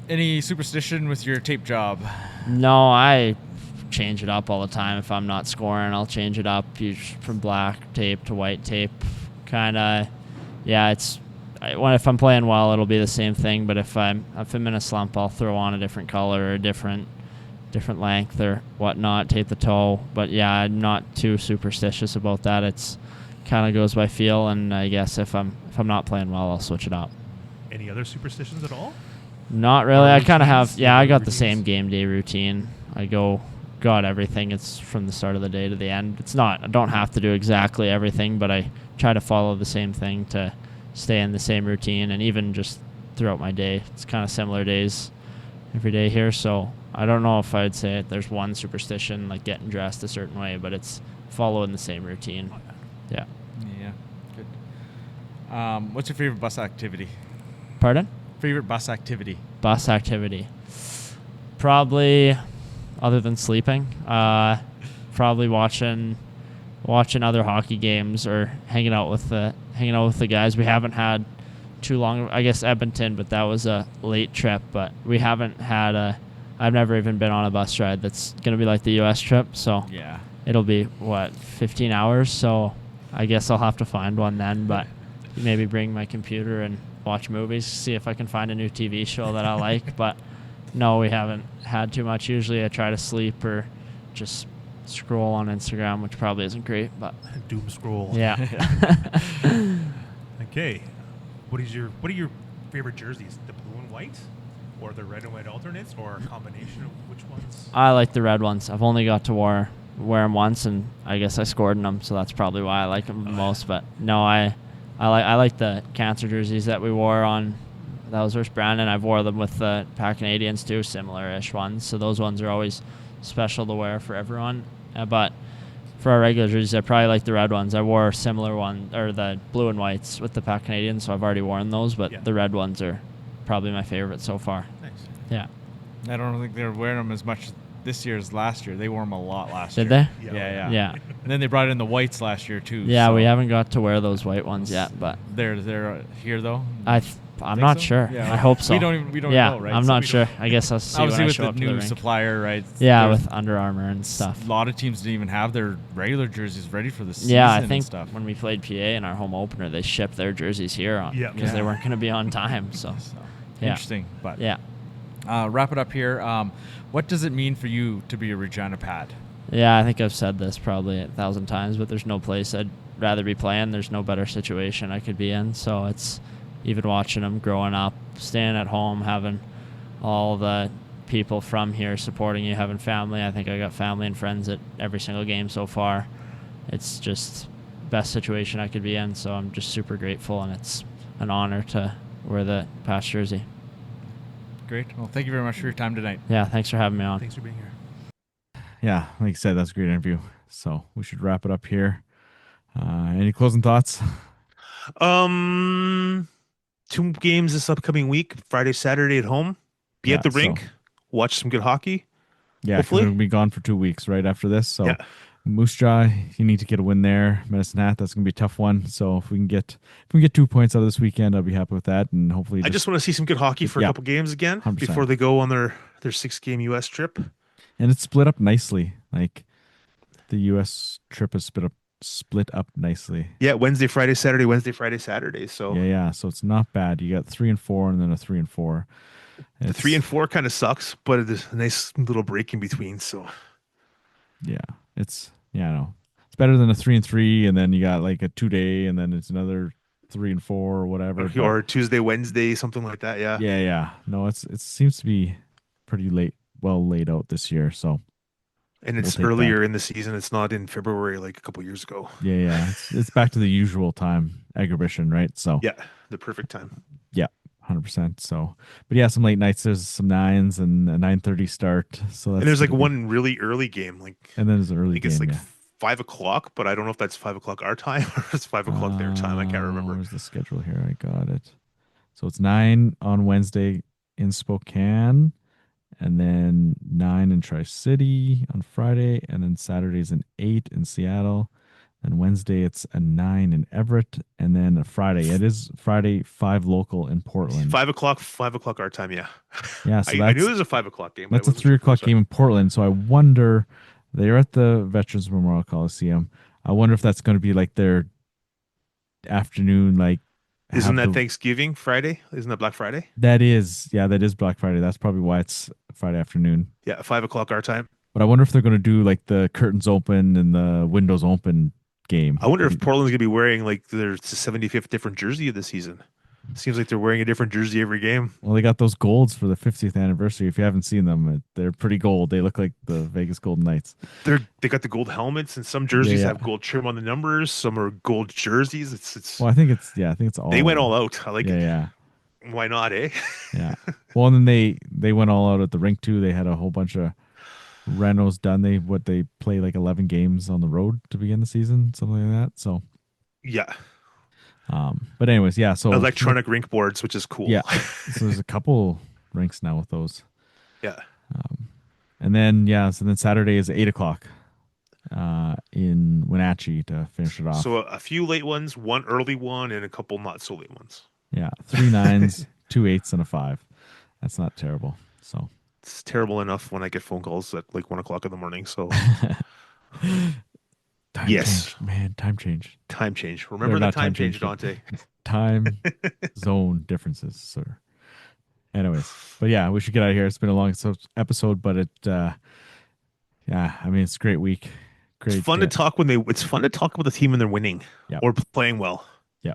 Any superstition with your tape job? No, I change it up all the time. If I'm not scoring, I'll change it up from black tape to white tape. Kind of, yeah. If I'm playing well, it'll be the same thing. But if I'm in a slump, I'll throw on a different color or a different length or whatnot. Tape the toe. But yeah, I'm not too superstitious about that. It's kind of goes by feel, and I guess if I'm not playing well, I'll switch it up. Any other superstitions at all? Not really. I kind of have. Yeah, I got routines? the same game day routine. I got everything. It's from the start of the day to the end. It's not. I don't have to do exactly everything, but I try to follow the same thing to stay in the same routine, and even just throughout my day, it's kind of similar days every day here. So I don't know if I'd say there's one superstition like getting dressed a certain way, but it's following the same routine. Yeah. Yeah. Good. What's your favorite bus activity? Pardon? Favorite bus activity? Bus activity. Probably, other than sleeping, probably watching other hockey games or hanging out with the guys. We haven't had too long. I guess Edmonton, but that was a late trip. But we haven't had I've never even been on a bus ride that's gonna be like the U.S. trip. So yeah, it'll be 15 hours. So I guess I'll have to find one then. But maybe bring my computer and watch movies, see if I can find a new TV show that I like. But no, we haven't had too much. Usually I try to sleep or just scroll on Instagram, which probably isn't great, but doom scroll. Yeah. Okay. What are your favorite jerseys? The blue and white, or the red and white alternates, or a combination of which ones? I like the red ones. I've only got to wear them once, and I guess I scored in them, so that's probably why I like them the most. But no, I like the cancer jerseys that we wore on. That was versus Brandon. I've wore them with the Pack Canadians too, similar-ish ones. So those ones are always special to wear for everyone. But for our regular jerseys, I probably like the red ones. I wore a similar one, or the blue and whites with the Pack Canadians, so I've already worn those. But the red ones are probably my favorite so far. Nice. Yeah. I don't think they're wearing them as much this year as last year. They wore them a lot last year. Did they? Yeah. And then they brought in the whites last year too. Yeah, so we haven't got to wear those white ones yet, but they're here though. I'm not so? sure. Yeah. I hope so. We don't yeah, know, right? I'm So not sure. I guess I'll see when I show up with to the the new rink. supplier, right? Yeah, with Under Armour and stuff. A lot of teams didn't even have their regular jerseys ready for the season. Yeah, I think and stuff. when we played PA in our home opener, they shipped their jerseys here because they weren't going to be on time. So, Interesting, but yeah. Wrap it up here. What does it mean for you to be a Regina Pat? Yeah, I think I've said this probably 1,000 times, but there's no place I'd rather be playing. There's no better situation I could be in. So it's even watching them growing up, staying at home, having all the people from here supporting you, having family. I think I got family and friends at every single game so far. It's just best situation I could be in. So I'm just super grateful, and it's an honor to wear the Pats jersey. Great. Well, thank you very much for your time tonight. Yeah, thanks for having me on. Thanks for being here. Yeah, like I said, that's a great interview. So we should wrap it up here. Any closing thoughts? 2 games this upcoming week, Friday, Saturday at home. Be at the rink, watch some good hockey. Yeah, hopefully. We'll be gone for 2 weeks right after this. So Moose Jaw, you need to get a win there. Medicine Hat, that's gonna be a tough one. So if we can get 2 points out of this weekend, I'll be happy with that. And hopefully, I just want to see some good hockey for a couple games again 100%. Before they go on their 6-game U.S. trip. And it's split up nicely. Like the U.S. trip is split up nicely. Yeah, Wednesday, Friday, Saturday, Wednesday, Friday, Saturday. So yeah. So it's not bad. You got 3 and 4, and then a 3 and 4. The 3 and 4 kind of sucks, but it's a nice little break in between. So yeah, it's it's better than a 3 and 3, and then you got like a 2-day, and then it's another 3 and 4 or whatever. Or Tuesday, Wednesday, something like that. Yeah. Yeah. No, it seems to be pretty well laid out this year. So. And it's earlier in the season. It's not in February like a couple years ago. Yeah. It's back to the usual time, exhibition, right? So yeah, the perfect time. Yeah, 100%. So, but yeah, some late nights. There's some 9s and a 9:30 start. So that's and there's like one really early game, and then there's an early I think it's game. like 5 o'clock, but I don't know if that's 5 o'clock our time or it's 5 o'clock their time. I can't remember. Where's the schedule here? I got it. So it's 9 on Wednesday in Spokane, and then 9 in Tri-City on Friday, and then Saturday's an 8 in Seattle. And Wednesday it's a 9 in Everett, and then a Friday. It is Friday 5 local in Portland. 5 o'clock our time. Yeah. Yeah. So I knew it was a 5 o'clock game. That's a 3 o'clock game in Portland. So I wonder, they're at the Veterans Memorial Coliseum. I wonder if that's going to be like their afternoon, like. Isn't that Thanksgiving Friday? Isn't that Black Friday? That is Black Friday. That's probably why it's Friday afternoon. Yeah, 5 o'clock our time. But I wonder if they're going to do like the curtains open and the windows open game. I wonder if Portland's going to be wearing like their 75th different jersey of the season. Seems like they're wearing a different jersey every game. Well, they got those golds for the 50th anniversary. If you haven't seen them, they're pretty gold. They look like the Vegas Golden Knights. They got the gold helmets, and some jerseys have gold trim on the numbers. Some are gold jerseys. It's. Well, I think it's all. They went all out. I like it. Yeah. Why not, eh? Yeah. Well, and then they went all out at the rink too. They had a whole bunch of renos done. They play like 11 games on the road to begin the season, something like that. So. Yeah. But anyways, yeah. So electronic rink boards, which is cool. Yeah. So there's a couple rinks now with those. Yeah. And then Saturday is 8 o'clock in Wenatchee to finish it off. So a few late ones, one early one, and a couple not so late ones. Yeah, 3 9s, 2 8s, and a 5. That's not terrible. So it's terrible enough when I get phone calls at like 1 o'clock in the morning. So. Time change, man. Time change. Time change. Remember the time change, Dante. Time zone differences, sir. Anyways, but yeah, we should get out of here. It's been a long episode, but I mean, it's a great week. Great. It's fun to talk it's fun to talk about the team when they're winning or playing well. Yeah,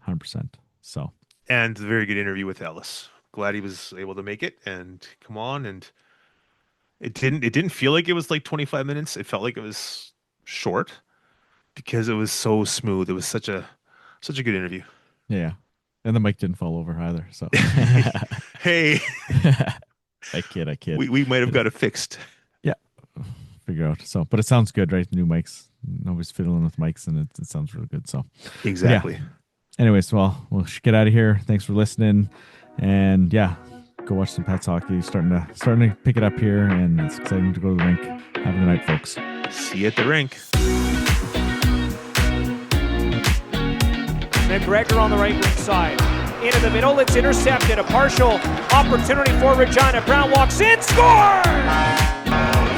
100%. So. And a very good interview with Ellis. Glad he was able to make it and come on. And it didn't feel like it was like 25 minutes. It felt like it was short because it was so smooth. It was such a good interview. Yeah. And the mic didn't fall over either. So hey. I kid. We might have got it fixed. Yeah. Figure out. So but it sounds good, right? The new mics. Nobody's fiddling with mics and it sounds really good. So exactly. Yeah. Anyways, well, we'll get out of here. Thanks for listening. And yeah, go watch some Pats hockey. Starting to pick it up here, and it's exciting to go to the rink. Have a good night, folks. See you at the rink. McGregor on the right wing side. Into the middle, it's intercepted. A partial opportunity for Regina. Brown walks in, scores!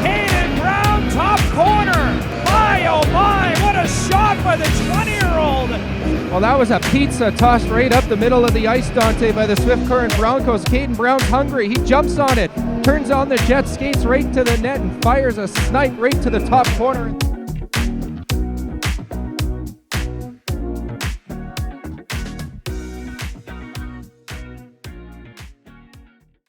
Caden Brown, top corner. My, oh my, what a shot by the 20-year-old. Well, that was a pizza tossed right up the middle of the ice, Dante, by the Swift Current Broncos. Caden Brown's hungry. He jumps on it, turns on the jet, skates right to the net, and fires a snipe right to the top corner.